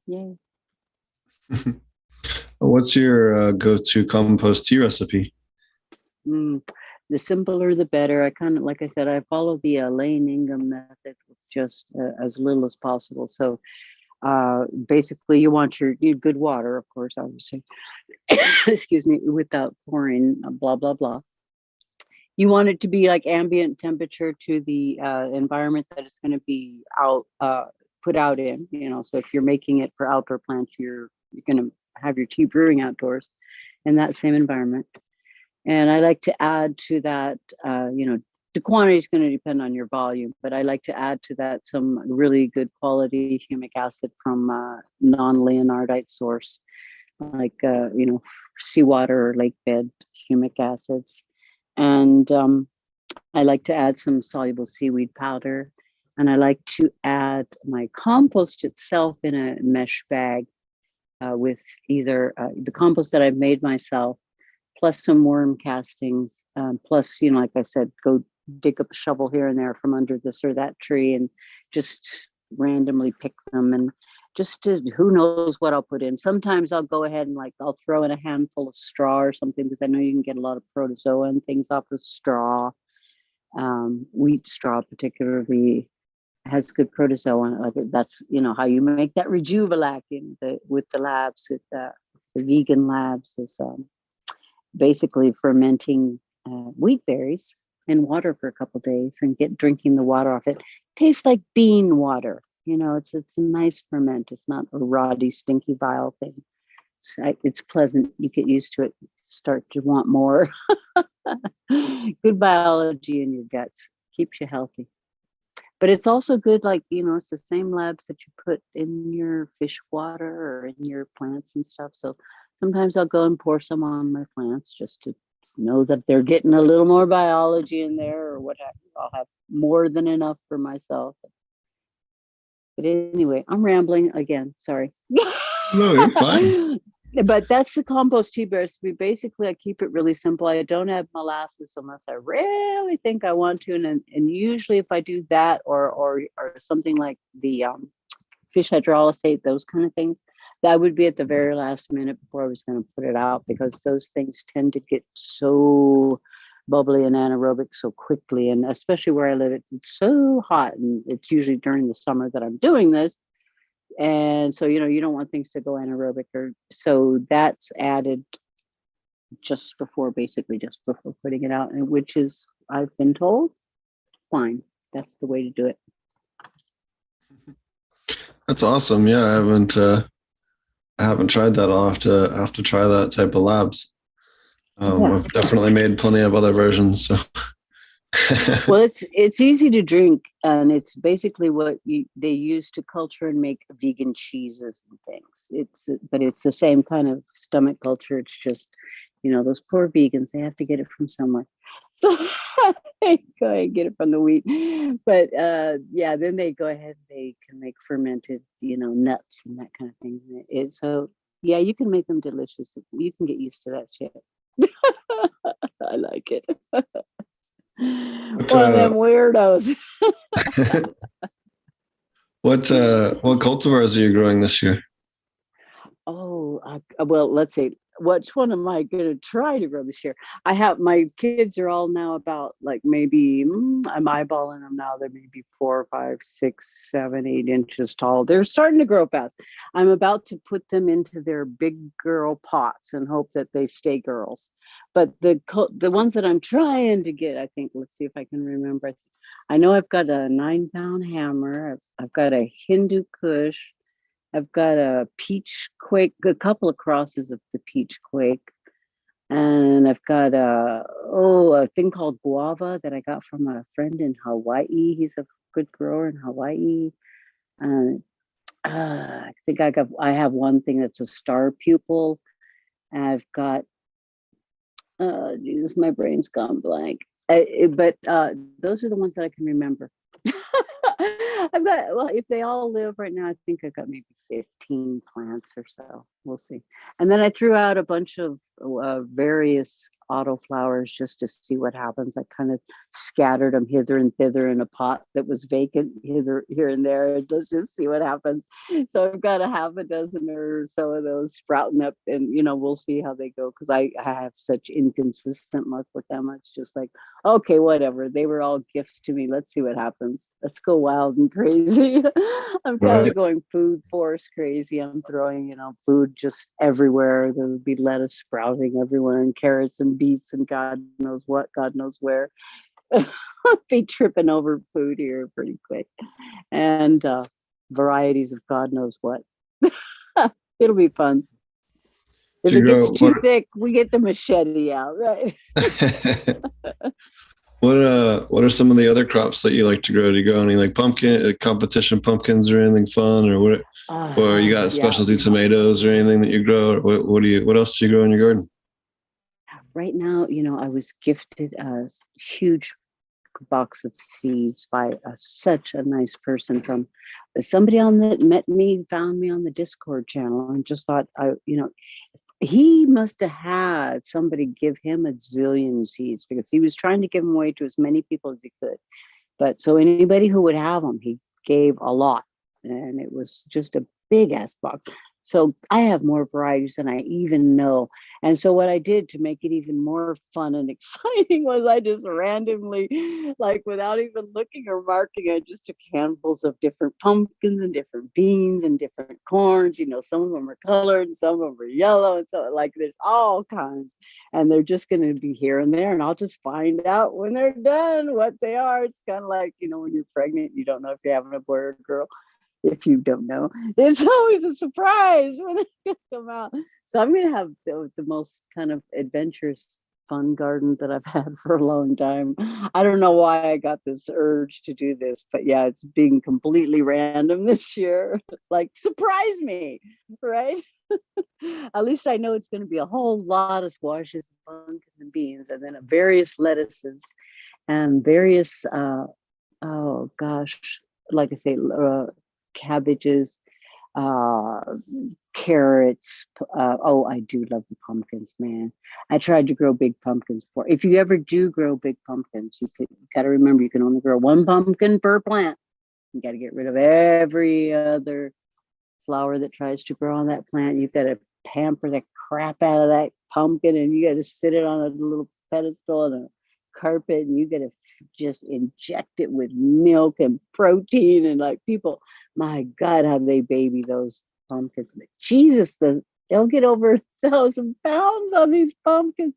Yay. What's your go-to compost tea recipe? The simpler, the better. I kind of, like I said, I follow the Lane Ingham method with just as little as possible. So basically, you want your good water, of course, obviously. Excuse me, without pouring, blah, blah, blah. You want it to be like ambient temperature to the environment that it's going to be put out in. So if you're making it for outdoor plants, you're going to have your tea brewing outdoors in that same environment. And I like to add to that, the quantity is going to depend on your volume, but I like to add to that some really good quality humic acid from non-Leonardite source, like, seawater or lake bed humic acids. And I like to add some soluble seaweed powder. And I like to add my compost itself in a mesh bag with either the compost that I've made myself, plus some worm castings, plus, like I said, go dig up a shovel here and there from under this or that tree and just randomly pick them, and just who knows what I'll put in. Sometimes I'll go ahead and I'll throw in a handful of straw or something, because I know you can get a lot of protozoa and things off of straw. Wheat straw particularly has good protozoa. That's how you make that Rejuvelac with the labs, with the vegan labs, is basically fermenting wheat berries in water for a couple of days and drinking the water off it. Tastes like bean water. It's a nice ferment. It's not a roddy, stinky, vile thing. It's pleasant. You get used to it. Start to want more. Good biology in your guts. Keeps you healthy. But it's also good, it's the same labs that you put in your fish water or in your plants and stuff. So sometimes I'll go and pour some on my plants just to know that they're getting a little more biology in there or what have you. I'll have more than enough for myself. But anyway, I'm rambling again. Sorry. No, you're fine. But that's the compost tea recipe. Basically, I keep it really simple. I don't add molasses unless I really think I want to. And usually if I do that or something like the fish hydrolysate, those kind of things, that would be at the very last minute before I was going to put it out, because those things tend to get so bubbly and anaerobic so quickly. And especially where I live, it's so hot, and it's usually during the summer that I'm doing this. And so, you don't want things to go anaerobic, so that's added just before putting it out, and which is, I've been told, fine. That's the way to do it. That's awesome. Yeah, I haven't tried that. I'll have to try that type of labs. I've definitely made plenty of other versions. So. Well, it's easy to drink, and it's basically what they use to culture and make vegan cheeses and things. But it's the same kind of stomach culture. It's just, those poor vegans, they have to get it from somewhere. So they go ahead and get it from the wheat. But yeah, then they go ahead, they can make fermented, nuts and that kind of thing. So yeah, you can make them delicious. You can get used to that shit. I like it. One of them weirdos. What cultivars are you growing this year? Oh, well, let's see. Which one am I going to try to grow this year? I have, my kids are all now about like maybe, I'm eyeballing them now. They're maybe 4, 5, 6, 7, 8 inches tall. They're starting to grow fast. I'm about to put them into their big girl pots and hope that they stay girls. But the ones that I'm trying to get, I think, let's see if I can remember. I know I've got a 9-pound hammer. I've got a Hindu Kush. I've got a peach quake, a couple of crosses of the peach quake. And I've got a thing called guava that I got from a friend in Hawaii. He's a good grower in Hawaii. And I think I have one thing that's a star pupil. I've got, my brain's gone blank. But those are the ones that I can remember. I've got, well, if they all live right now, I think I've got maybe 15 plants or so. We'll see. And then I threw out a bunch of various auto flowers just to see what happens. I kind of scattered them hither and thither in a pot that was vacant here and there. Let's just see what happens. So I've got a half a dozen or so of those sprouting up, and we'll see how they go, because I have such inconsistent luck with them. It's just like, okay, whatever. They were all gifts to me. Let's see what happens. Let's go wild and crazy. I'm kind of going food forest crazy. I'm throwing, food just everywhere. There would be lettuce sprouting everywhere, and carrots and beets and God knows what, God knows where. Be tripping over food here pretty quick. And varieties of God knows what. It'll be fun. If it gets too thick, we get the machete out, right? What are some of the other crops that you like to grow? Do you grow any like competition pumpkins or anything fun, or what? Or you got specialty tomatoes or anything that you grow? Or what else do you grow in your garden? Right now, I was gifted a huge box of seeds by such a nice person from somebody found me on the Discord channel, and just thought, he must have had somebody give him a zillion seeds, because he was trying to give them away to as many people as he could. But so anybody who would have them, he gave a lot, and it was just a big ass box. So I have more varieties than I even know. And so what I did to make it even more fun and exciting was I just randomly, like without even looking or marking, I just took handfuls of different pumpkins and different beans and different corns. Some of them are colored and some of them are yellow. And so like there's all kinds, and they're just going to be here and there. And I'll just find out when they're done what they are. It's kind of like, when you're pregnant, you don't know if you're having a boy or a girl. If you don't know, it's always a surprise when they come out. So I'm going to have the most kind of adventurous, fun garden that I've had for a long time. I don't know why I got this urge to do this, but yeah, it's being completely random this year. Like, surprise me, right? At least I know it's going to be a whole lot of squashes, and pumpkins, and beans, and then various lettuces and various, oh gosh, like I say, cabbages, carrots. I do love the pumpkins, man. I tried to grow big pumpkins before. If you ever do grow big pumpkins, you got to remember you can only grow one pumpkin per plant. You got to get rid of every other flower that tries to grow on that plant. You've got to pamper the crap out of that pumpkin, and you got to sit it on a little pedestal and a carpet, and you got to just inject it with milk and protein. And like, people, my God, how they baby those pumpkins. But Jesus, they'll get over 1,000 pounds on these pumpkins.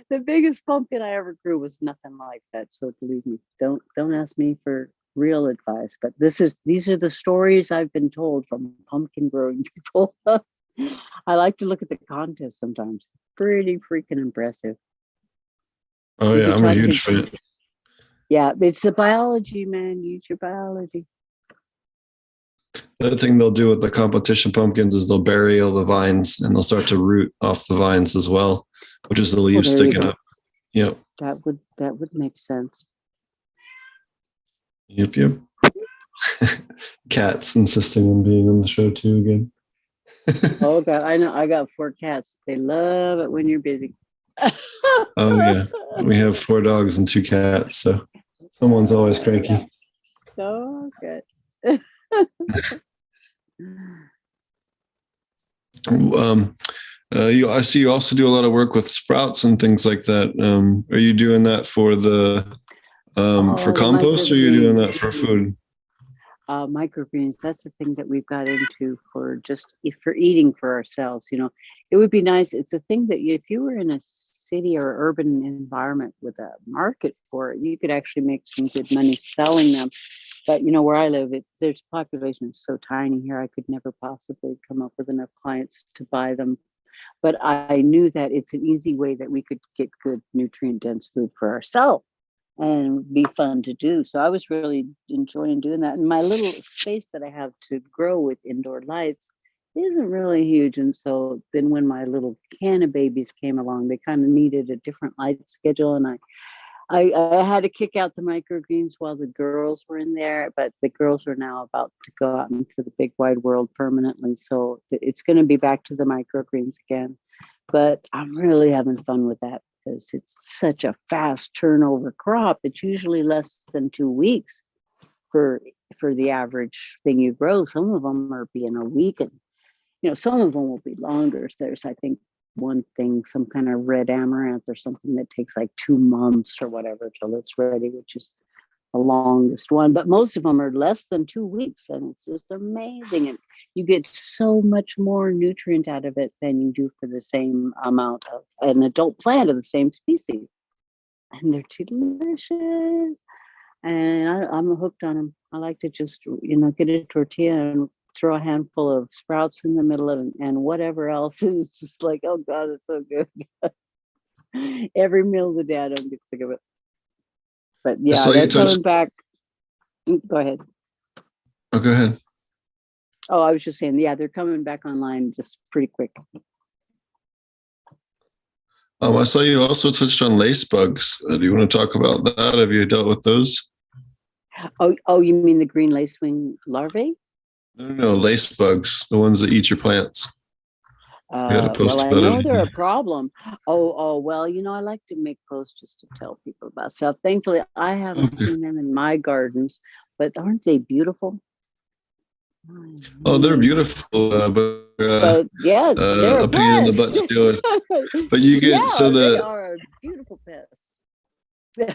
The biggest pumpkin I ever grew was nothing like that. So believe me, don't ask me for real advice. But these are the stories I've been told from pumpkin growing people. I like to look at the contest sometimes. Pretty freaking impressive. Oh You yeah, could I'm a try to huge fan. Yeah, it's the biology, man. Use your biology. The other thing they'll do with the competition pumpkins is they'll bury all the vines and they'll start to root off the vines as well, which is the leaves there you sticking go. up. Yep. That would make sense. Yep. Cats insisting on being on the show too again. Oh God, I know. I got 4 cats. They love it when you're busy. Oh yeah, we have 4 dogs and 2 cats, so someone's always cranky. Yeah. So good. I see you also do a lot of work with sprouts and things like that. Are you doing that for the for compost, or are you doing that for food? Microgreens, that's the thing that we've got into for for eating for ourselves. It would be nice. It's a thing that if you were in a city or urban environment with a market for it, you could actually make some good money selling them. But where I live, there's population is so tiny here, I could never possibly come up with enough clients to buy them. But I knew that it's an easy way that we could get good nutrient dense food for ourselves and be fun to do. So I was really enjoying doing that. And my little space that I have to grow with indoor lights isn't really huge. And so then when my little canna babies came along, they kind of needed a different light schedule. And I had to kick out the microgreens while the girls were in there, but the girls are now about to go out into the big wide world permanently. So it's going to be back to the microgreens again. But I'm really having fun with that because it's such a fast turnover crop. It's usually less than 2 weeks for the average thing you grow. Some of them are being a week, and some of them will be longer. There's, I think, one thing, some kind of red amaranth or something that takes like 2 months or whatever till it's ready, which is the longest one. But most of them are less than 2 weeks, and it's just amazing. And you get so much more nutrient out of it than you do for the same amount of an adult plant of the same species. And they're delicious. And I'm hooked on them. I like to just, get a tortilla and throw a handful of sprouts in the middle of it and whatever else. And it's just like, oh God, it's so good. Every meal of the day, I don't get sick of it. But yeah, they're coming back. Go ahead. Oh, go ahead. Oh, I was just saying, yeah, they're coming back online just pretty quick. I saw you also touched on lace bugs. Do you want to talk about that? Have you dealt with those? Oh, you mean the green lacewing larvae? No, lace bugs, the ones that eat your plants. Well, I know they're a problem. Well, I like to make posts just to tell people about stuff. Thankfully, I haven't seen them in my gardens, but aren't they beautiful? Oh, they're beautiful, but yeah, they're a pain in the butt. But you get they are a beautiful pest.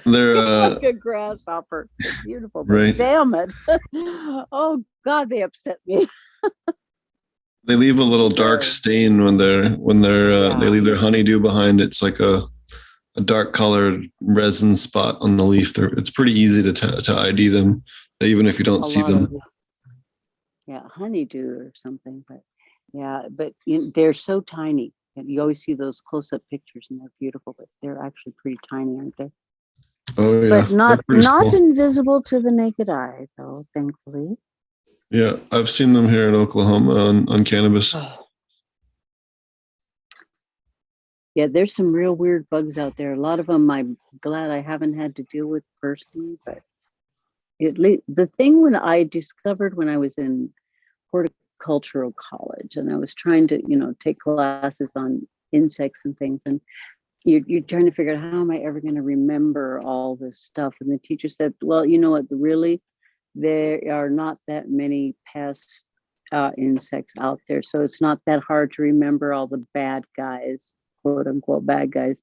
They're like a grasshopper. They're beautiful, but right. Damn it! Oh God, they upset me. They leave a little dark stain when they leave their honeydew behind. It's like a dark colored resin spot on the leaf. It's pretty easy to ID them, even if you don't see them. Yeah, honeydew or something, but they're so tiny. And you always see those close-up pictures, and they're beautiful, but they're actually pretty tiny, aren't they? Oh yeah, but not invisible to the naked eye, though. Thankfully. Yeah, I've seen them here in Oklahoma on Cannabis. Yeah, there's some real weird bugs out there. A lot of them I'm glad I haven't had to deal with personally, but the thing when I discovered when I was in horticultural college and I was trying to, take classes on insects and things, and you're trying to figure out how am I ever going to remember all this stuff. And the teacher said, well, you know what, really, there are not that many pest insects out there. So it's not that hard to remember all the bad guys, quote unquote, bad guys.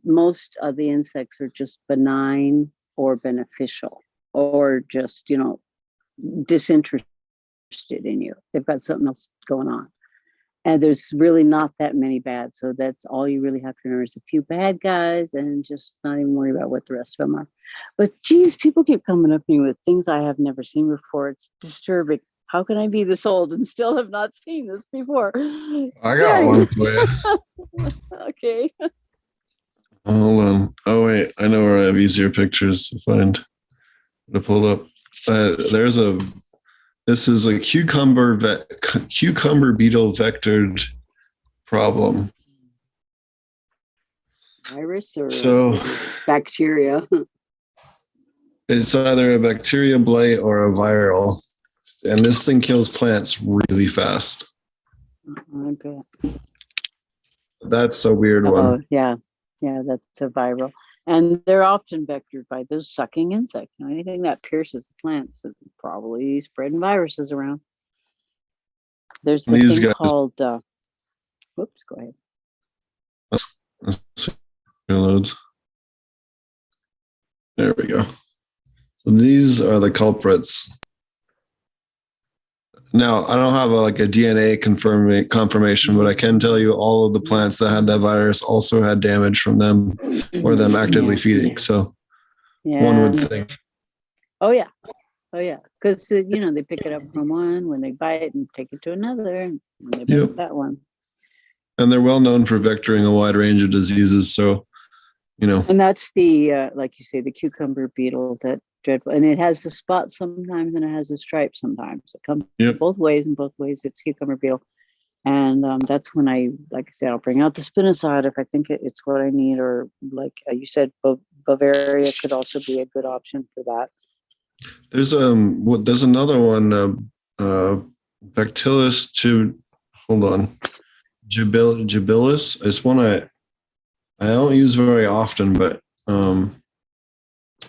Most of the insects are just benign or beneficial or just, disinterested in you. They've got something else going on. And there's really not that many bad. So that's all you really have to remember is a few bad guys and just not even worry about what the rest of them are. But geez, people keep coming up to me with things I have never seen before. It's disturbing. how can I be this old and still have not seen this before? I got one for you. Okay. Hold on. Oh wait, I know where I have easier pictures to find. To pull up. This is a cucumber beetle vectored problem. Virus or So bacteria? it's either a bacteria blight or a viral. And this thing kills plants really fast. Okay. That's a weird one. Oh, yeah. Yeah, that's a viral. And they're often vectored by those sucking insects. Anything that pierces the plants is probably spreading viruses around. There's the These thing guys, called, whoops, go ahead. let's see, loads. There we go. So these are the culprits. Now, I don't have a DNA confirmation, but I can tell you all of the plants that had that virus also had damage from them or them actively feeding. So one would think. Oh, yeah. Oh, yeah. Because, they pick it up from one when they bite and take it to another. And when they bite that one. And they're well known for vectoring a wide range of diseases. So, And that's the, like you say, the cucumber beetle, that dreadful. And it has the spot sometimes and it has the stripe sometimes. It comes both ways, and both ways it's cucumber beetle. And that's when like I said, I'll bring out the spinosad if I think it's what I need. Or like you said, Bavaria could also be a good option for that. There's another one, Bacillus Gibilis. It's one I don't use very often, but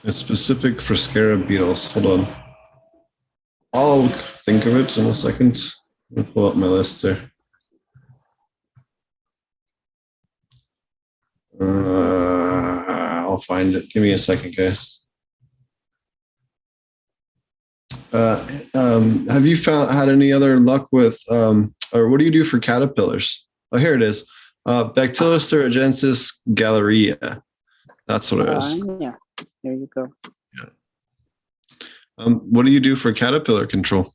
it's specific for scarab beetles. Hold on. I'll think of it in a second. Let me pull up my list there. I'll find it. Give me a second, guys. Have you had any other luck with, or what do you do for caterpillars? Oh, here it is. Bacillus thuringiensis galleria. That's what it is. Yeah, there you go. Yeah. What do you do for caterpillar control?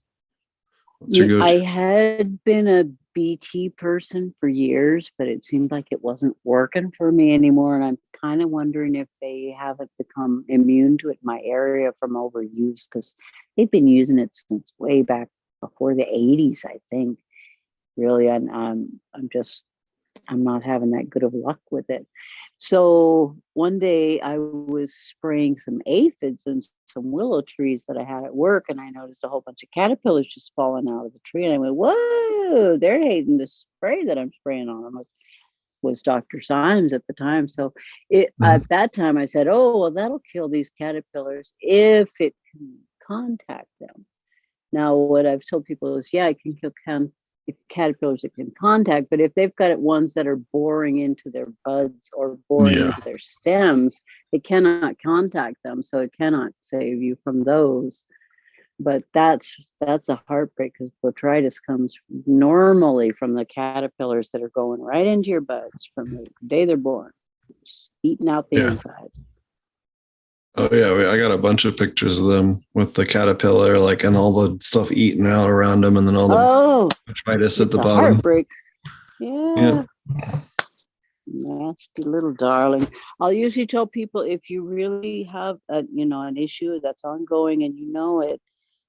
I had been a BT person for years, but it seemed like it wasn't working for me anymore. And I'm kind of wondering if they haven't become immune to it in my area from overuse, because they've been using it since way back before the 80s, I think. Really, I'm not having that good of luck with it. So one day I was spraying some aphids and some willow trees that I had at work, and I noticed a whole bunch of caterpillars just falling out of the tree. And I went, whoa, they're hating the spray that I'm spraying on them. It was Dr. Symes at the time. So at that time I said, oh, well, that'll kill these caterpillars if it can contact them. Now, what I've told people is, yeah, it can kill caterpillars it can contact, but if they've got ones that are boring into their buds or boring into their stems, it cannot contact them, so it cannot save you from those. But that's a heartbreak, because botrytis comes normally from the caterpillars that are going right into your buds from the day they're born, just eating out the inside. Oh yeah, I got a bunch of pictures of them with the caterpillar, and all the stuff eating out around them, and then all the botrytis at the bottom. Heartbreak. Yeah. Nasty little darling. I'll usually tell people, if you really have an issue that's ongoing and you know it,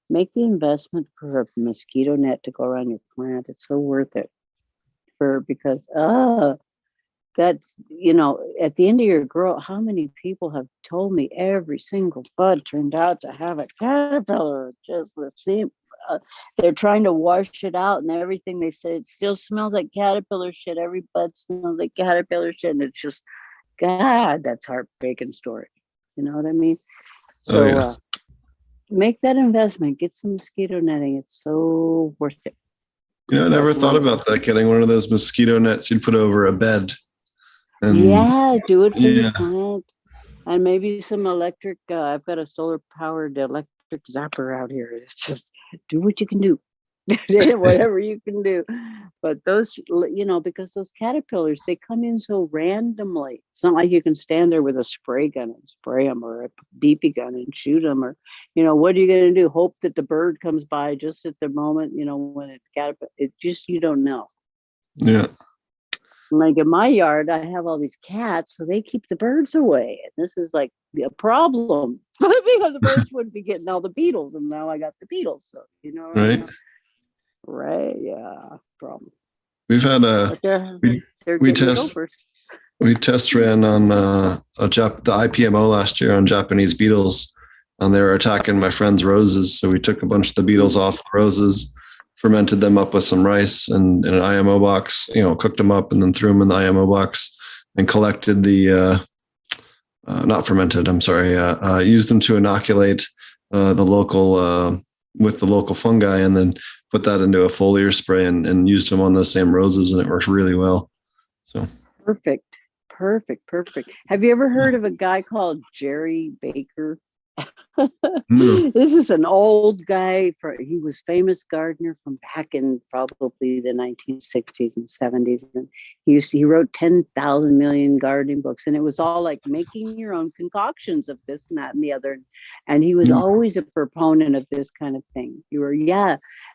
make the investment for a mosquito net to go around your plant. It's so worth it. Because that's, at the end of your grow, how many people have told me every single bud turned out to have a caterpillar? Just the same. They're trying to wash it out and everything. They say it still smells like caterpillar shit. Every bud smells like caterpillar shit. And it's just, God, that's heartbreaking story. You know what I mean? So make that investment. Get some mosquito netting. It's so worth it. I never thought about that, getting one of those mosquito nets you'd put over a bed. Do it for your plant. And maybe some electric, I've got a solar powered electric zapper out here. It's just do what you can do. whatever you can do. But those, because those caterpillars, they come in so randomly. It's not like you can stand there with a spray gun and spray them, or a BB gun and shoot them, or, what are you going to do? Hope that the bird comes by just at the moment, when it just, you don't know. Yeah. Like in my yard, I have all these cats, so they keep the birds away. And this is like a problem because the birds wouldn't be getting all the beetles, and now I got the beetles. So Right. Right. Yeah. Problem. We've had we test ran on the IPMO last year on Japanese beetles, and they were attacking my friend's roses. So we took a bunch of the beetles off the roses, fermented them up with some rice and in an IMO box, cooked them up and then threw them in the IMO box and collected the, not fermented, I'm sorry, used them to inoculate the local, with the local fungi, and then put that into a foliar spray and used them on those same roses, and it works really well. So perfect. Have you ever heard of a guy called Jerry Baker? No. This is an old guy. He was famous gardener from back in probably the 1960s and 70s, and he wrote 10,000 million gardening books, and it was all like making your own concoctions of this and that and the other. And he was always a proponent of this kind of thing.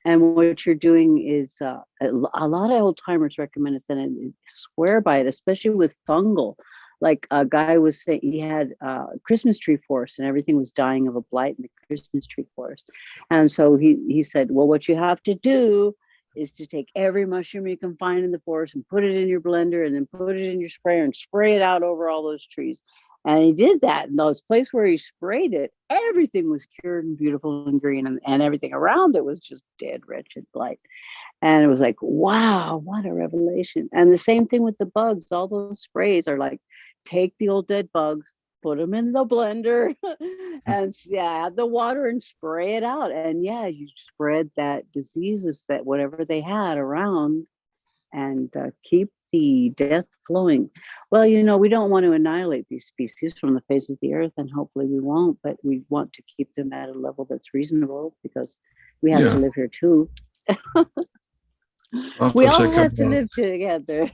And what you're doing is a lot of old timers recommend it and swear by it, especially with fungal. Like a guy was saying, he had Christmas tree forest, and everything was dying of a blight in the Christmas tree forest. And so he said, well, what you have to do is to take every mushroom you can find in the forest and put it in your blender, and then put it in your sprayer and spray it out over all those trees. And he did that. And those places where he sprayed it, everything was cured and beautiful and green, and everything around it was just dead, wretched blight. And it was like, wow, what a revelation. And the same thing with the bugs. All those sprays are like, take the old dead bugs, put them in the blender, and add the water and spray it out. And you spread that diseases, that whatever they had around, and keep the death flowing. Well, we don't want to annihilate these species from the face of the earth, and hopefully we won't, but we want to keep them at a level that's reasonable, because we have to live here too. We all have to live together.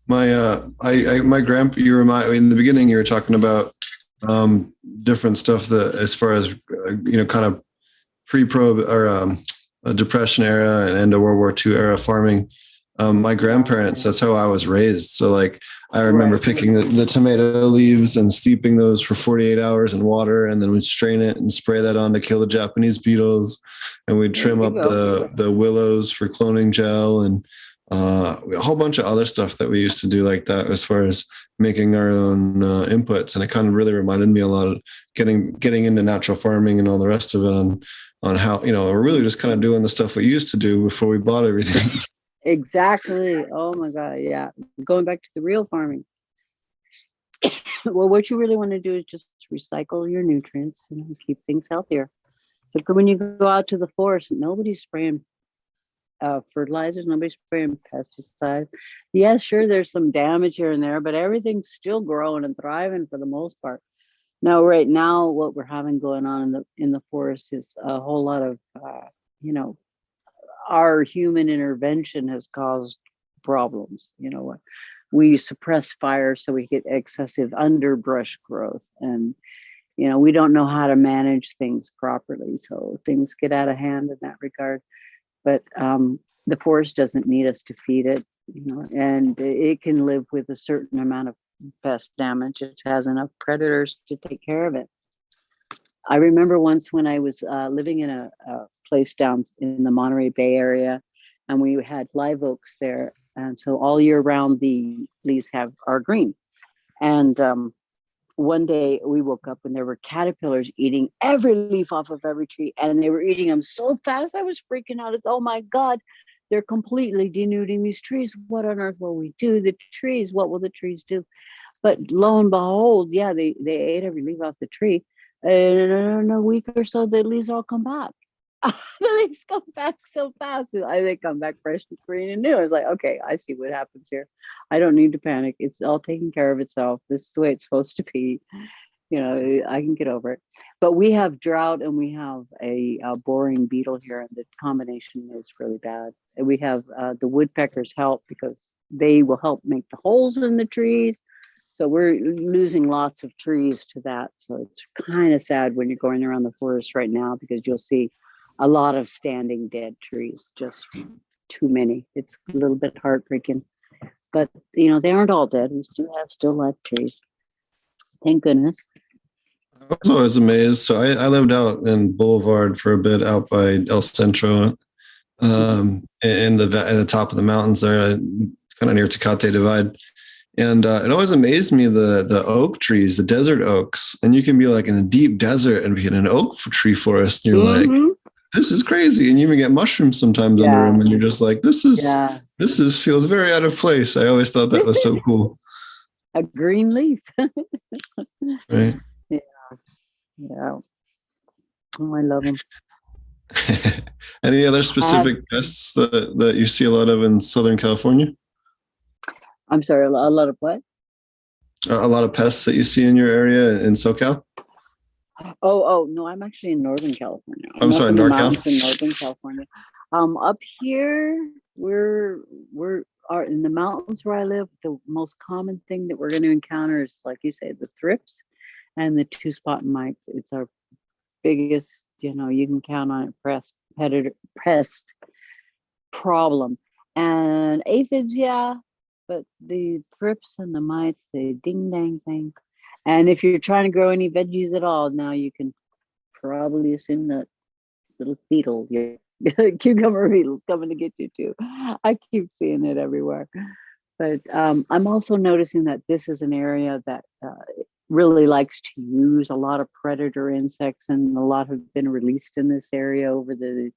My grandpa, in the beginning you were talking about different stuff that, as far as kind of pre-probe or Depression era and end of World War II era farming. My grandparents, that's how I was raised. So like I remember picking the tomato leaves and steeping those for 48 hours in water, and then we'd strain it and spray that on to kill the Japanese beetles, and we'd trim up the willows for cloning gel, and a whole bunch of other stuff that we used to do like that, as far as making our own inputs. And it kind of really reminded me a lot of getting into natural farming and all the rest of it, on how, we're really just kind of doing the stuff we used to do before we bought everything. Exactly. Oh my God. Yeah. Going back to the real farming. Well, what you really want to do is just recycle your nutrients and keep things healthier. So when you go out to the forest, nobody's spraying fertilizers, nobody's spraying pesticides. Yeah, sure, there's some damage here and there, but everything's still growing and thriving for the most part. Now, right now, what we're having going on in the forest is a whole lot of, our human intervention has caused problems. We suppress fire, so we get excessive underbrush growth, and we don't know how to manage things properly, so things get out of hand in that regard. But the forest doesn't need us to feed it, and it can live with a certain amount of pest damage. It has enough predators to take care of it. I remember once when I was living in a place down in the Monterey Bay area, and we had live oaks there. And so all year round, the leaves are green. And one day we woke up and there were caterpillars eating every leaf off of every tree. And they were eating them so fast, I was freaking out. It's, oh my God, they're completely denuding these trees. What on earth will we do? The trees, what will the trees do? But lo and behold, they ate every leaf off the tree. And in a week or so, the leaves all come back. The leaves come back so fast. They come back fresh and green and new. I was like, okay, I see what happens here. I don't need to panic. It's all taking care of itself. This is the way it's supposed to be. I can get over it. But we have drought and we have a boring beetle here, and the combination is really bad. And we have the woodpeckers help because they will help make the holes in the trees. So we're losing lots of trees to that. So it's kind of sad when you're going around the forest right now, because you'll see a lot of standing dead trees, just too many. It's a little bit heartbreaking. But, they aren't all dead. We still live trees. Thank goodness. I was always amazed. So I lived out in Boulevard for a bit, out by El Centro, in the top of the mountains there, kind of near Tecate Divide. And it always amazed me, the oak trees, the desert oaks. And you can be like in a deep desert and be in an oak tree forest. And you're like, this is crazy. And you even get mushrooms sometimes under them. And you're just like, this feels very out of place. I always thought that was so cool. A green leaf. Right. Yeah. Oh, I love them. Any other specific pests that you see a lot of in Southern California? I'm sorry, a lot of what? A lot of pests that you see in your area in SoCal? Oh, no, I'm actually in Northern California. I'm sorry, NorCal? In Northern California. Up here, we're in the mountains where I live. The most common thing that we're going to encounter is, like you say, the thrips and the two-spot mites. It's our biggest, you can count on it, pest problem. And aphids, yeah, but the thrips and the mites, they ding dang thing. And if you're trying to grow any veggies at all, now you can probably assume that little beetle, cucumber beetle's coming to get you too. I keep seeing it everywhere. But I'm also noticing that this is an area that really likes to use a lot of predator insects, and a lot have been released in this area over the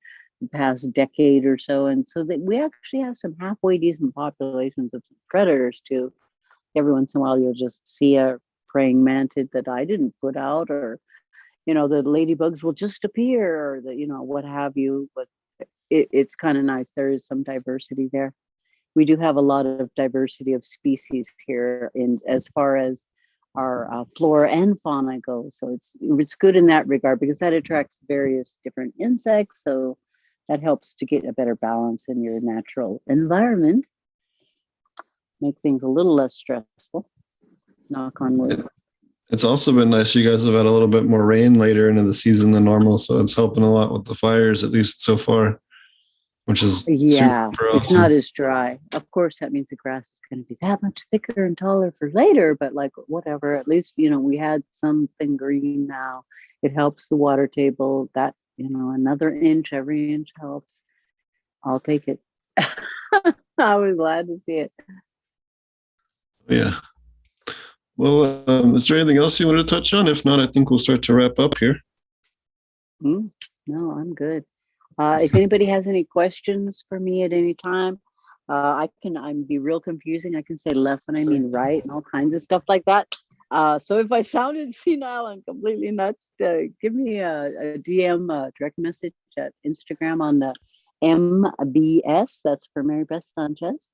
past decade or so. And so that we actually have some halfway decent populations of predators too. Every once in a while, you'll just see a praying mantid that I didn't put out, or, the ladybugs will just appear, or what have you. But it's kind of nice. There is some diversity there. We do have a lot of diversity of species here in as far as our flora and fauna go. So it's good in that regard, because that attracts various different insects. So that helps to get a better balance in your natural environment, make things a little less stressful. Knock on wood. It's also been nice. You guys have had a little bit more rain later into the season than normal, so it's helping a lot with the fires, at least so far, which is super awesome. It's not as dry. Of course, that means the grass is going to be that much thicker and taller for later, but like whatever, at least, we had something green now. It helps the water table. That, another inch, every inch helps. I'll take it. I was glad to see it. Yeah. Well, is there anything else you want to touch on? If not, I think we'll start to wrap up here. No, I'm good. If anybody has any questions for me at any time, I'm be real confusing. I can say left when I mean right, and all kinds of stuff like that. So if I sounded senile and completely nuts, give me a DM, direct message at Instagram on the MBS. That's for Marybeth Sanchez.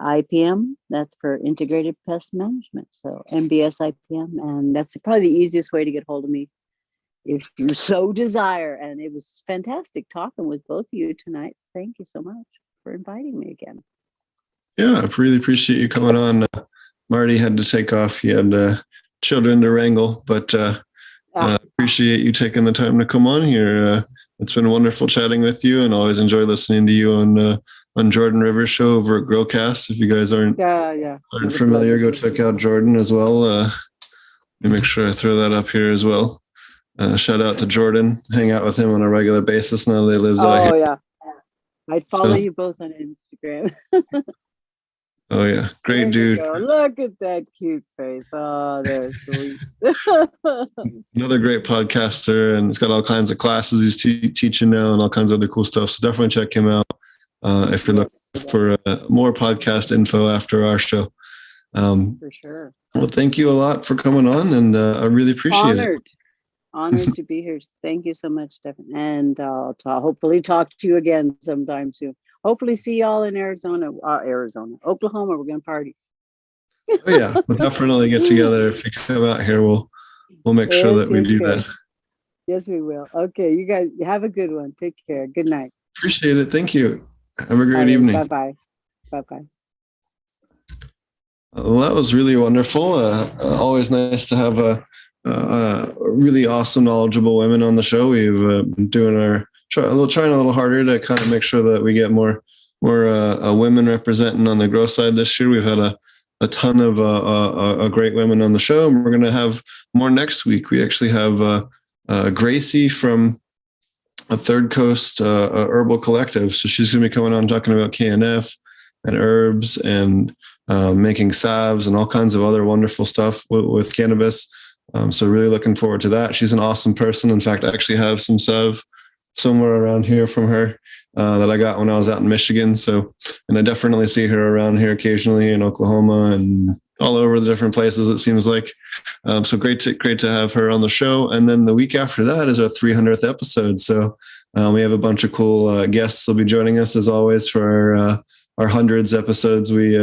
IPM, that's for Integrated Pest Management. So MBS IPM, and that's probably the easiest way to get hold of me if you so desire. And it was fantastic talking with both of you tonight. Thank you so much for inviting me again. Yeah, I really appreciate you coming on. Marty had to take off. He had children to wrangle, but appreciate you taking the time to come on here. It's been wonderful chatting with you, and always enjoy listening to you on Jordan Rivers show over at Growcast. If you guys aren't familiar, go check out Jordan as well. Let me make sure I throw that up here as well. Shout out to Jordan. Hang out with him on a regular basis now that he lives out here. Oh yeah, I'd follow you both on Instagram. Oh yeah, great dude. Look at that cute face. Oh, they're sweet. Another great podcaster, and he's got all kinds of classes he's teaching now, and all kinds of other cool stuff. So definitely check him out if you're looking for more podcast info after our show. For sure. Well, thank you a lot for coming on, and I really appreciate it. Honored to be here. Thank you so much, Stefan. And I'll hopefully talk to you again sometime soon. Hopefully see y'all in Oklahoma. We're going to party. Oh, yeah, we'll definitely get together. If you come out here, we'll we'll make sure Yes, that we yes, do yes. that. Yes, we will. Okay, you guys have a good one. Take care. Good night. Appreciate it. Thank you. Have a great All right, evening. bye-bye. Bye-bye. Well, that was really wonderful. Always nice to have really awesome, knowledgeable women on the show. We've been doing trying a little harder to kind of make sure that we get more women representing on the growth side this year. We've had a ton of great women on the show, and we're going to have more next week. We actually have Gracie from a Third Coast Herbal Collective. So she's going to be coming on talking about KNF and herbs and making salves and all kinds of other wonderful stuff with cannabis. So really looking forward to that. She's an awesome person. In fact, I actually have some salve somewhere around here from her that I got when I was out in Michigan. So, and I definitely see her around here occasionally in Oklahoma and all over the different places, it seems like. So great to have her on the show. And then the week after that is our 300th episode. So we have a bunch of cool guests will be joining us as always for our hundreds episodes. We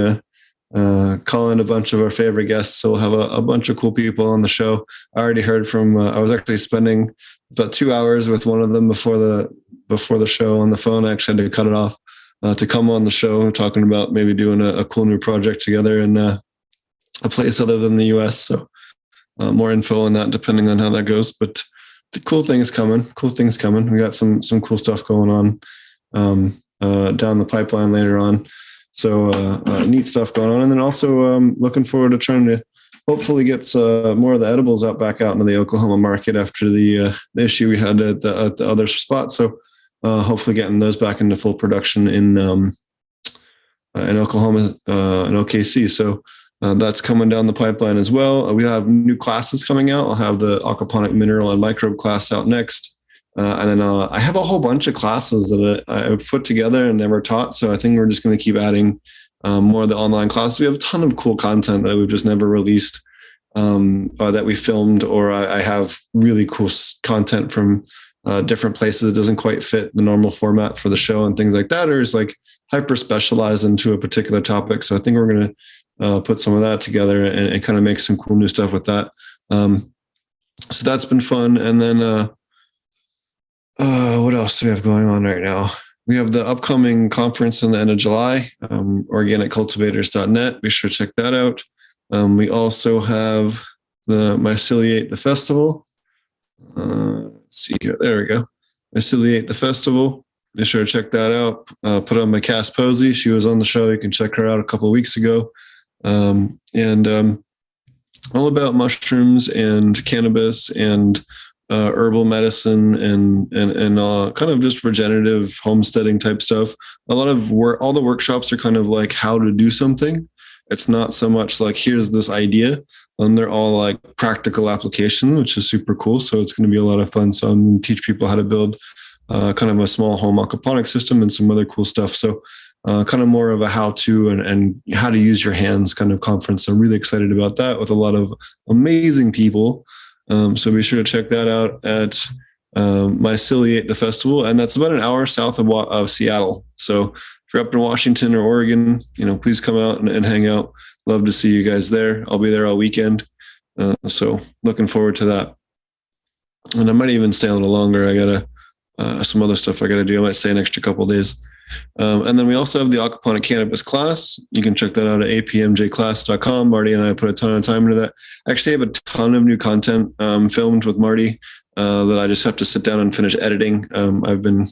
call in a bunch of our favorite guests. So we'll have a bunch of cool people on the show. I already heard from, I was actually spending about 2 hours with one of them before the show on the phone. I actually had to cut it off to come on the show, talking about maybe doing a cool new project together in a place other than the US. So more info on that, depending on how that goes. But the cool things coming. We got some cool stuff going on down the pipeline later on. So neat stuff going on. And then also looking forward to trying to hopefully get more of the edibles back out into the Oklahoma market after the issue we had at the other spot. So hopefully getting those back into full production in Oklahoma, in OKC. So that's coming down the pipeline as well. We have new classes coming out. I'll have the Aquaponic mineral and microbe class out next. And then I have a whole bunch of classes that I've put together and never taught. So I think we're just going to keep adding more of the online classes. We have a ton of cool content that we've just never released, that we filmed, or I have really cool content from different places that doesn't quite fit the normal format for the show and things like that, or is like hyper specialized into a particular topic. So I think we're going to put some of that together and kind of make some cool new stuff with that. So that's been fun. And then what else do we have going on right now? We have the upcoming conference in the end of July, organiccultivators.net. Be sure to check that out. We also have the Myceliate the Festival. Let's see here. There we go. Myceliate the Festival. Be sure to check that out. Put on my Cass Posey. She was on the show. You can check her out a couple of weeks ago. And all about mushrooms and cannabis and herbal medicine and kind of just regenerative homesteading type stuff. A lot of all the workshops are kind of like how to do something. It's not so much like here's this idea, and they're all like practical application, which is super cool. So it's going to be a lot of fun. So I'm going to teach people how to build kind of a small home aquaponic system and some other cool stuff. So kind of more of a how-to and how to use your hands kind of conference. I'm really excited about that with a lot of amazing people. So be sure to check that out at Myceliate the Festival. And that's about an hour south of Seattle. So if you're up in Washington or Oregon, please come out and hang out. Love to see you guys there. I'll be there all weekend. So looking forward to that. And I might even stay a little longer. I got some other stuff I got to do. I might stay an extra couple of days. And then we also have the Aquaponic Cannabis class. You can check that out at apmjclass.com. Marty and I put a ton of time into that. I actually have a ton of new content filmed with Marty that I just have to sit down and finish editing. I've been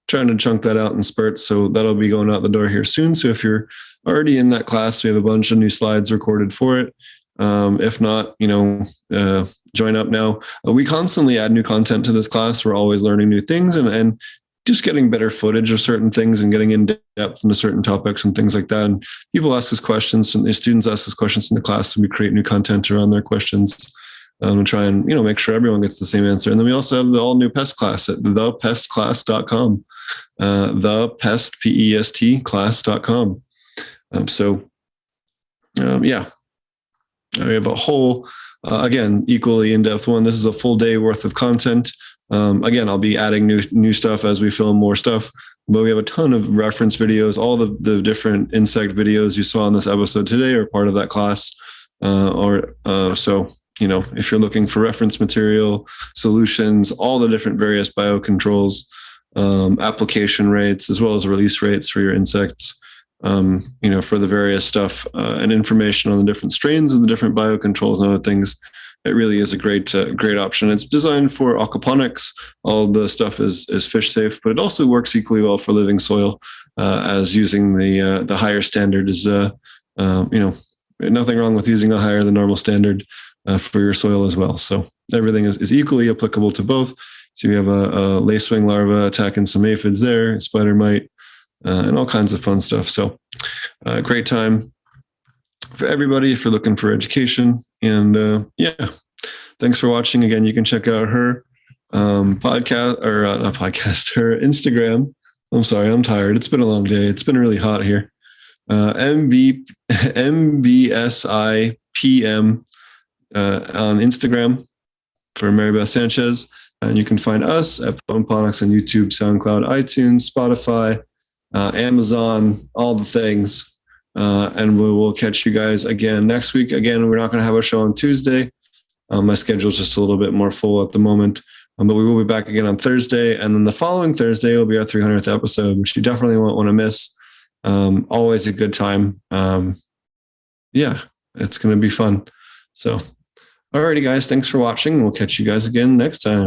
trying to chunk that out in spurts, so that'll be going out the door here soon. So if you're already in that class, we have a bunch of new slides recorded for it. If not, join up now. We constantly add new content to this class. We're always learning new things and just getting better footage of certain things and getting in depth into certain topics and things like that. And people ask us questions, and the students ask us questions in the class, and we create new content around their questions and try and, make sure everyone gets the same answer. And then we also have the all new Pest class at thepestclass.com, the Pest, P-E-S-T class.com. Yeah, we have a whole, again, equally in-depth one. This is a full day worth of content. Again, I'll be adding new stuff as we film more stuff, but we have a ton of reference videos. All the different insect videos you saw in this episode today are part of that class. So if you're looking for reference material, solutions, all the different various biocontrols, application rates, as well as release rates for your insects, for the various stuff and information on the different strains of the different biocontrols and other things, it really is a great option. It's designed for aquaponics. All the stuff is fish safe, but it also works equally well for living soil, as using the higher standard is, nothing wrong with using a higher than normal standard for your soil as well. So everything is equally applicable to both. So you have a lacewing larva attacking some aphids there, spider mite, and all kinds of fun stuff. So great time for everybody if you're looking for education. And thanks for watching. Again, you can check out her podcast, or not podcast, her Instagram. I'm sorry, I'm tired. It's been a long day. It's been really hot here. MBSIPM on Instagram for Marybeth Sanchez. And you can find us at Ponics on YouTube, SoundCloud, iTunes, Spotify, Amazon, all the things. And we will catch you guys again next week. Again, we're not going to have a show on Tuesday. My schedule is just a little bit more full at the moment. But we will be back again on Thursday. And then the following Thursday will be our 300th episode, which you definitely won't want to miss. Always a good time. It's going to be fun. So, alrighty, guys. Thanks for watching. We'll catch you guys again next time.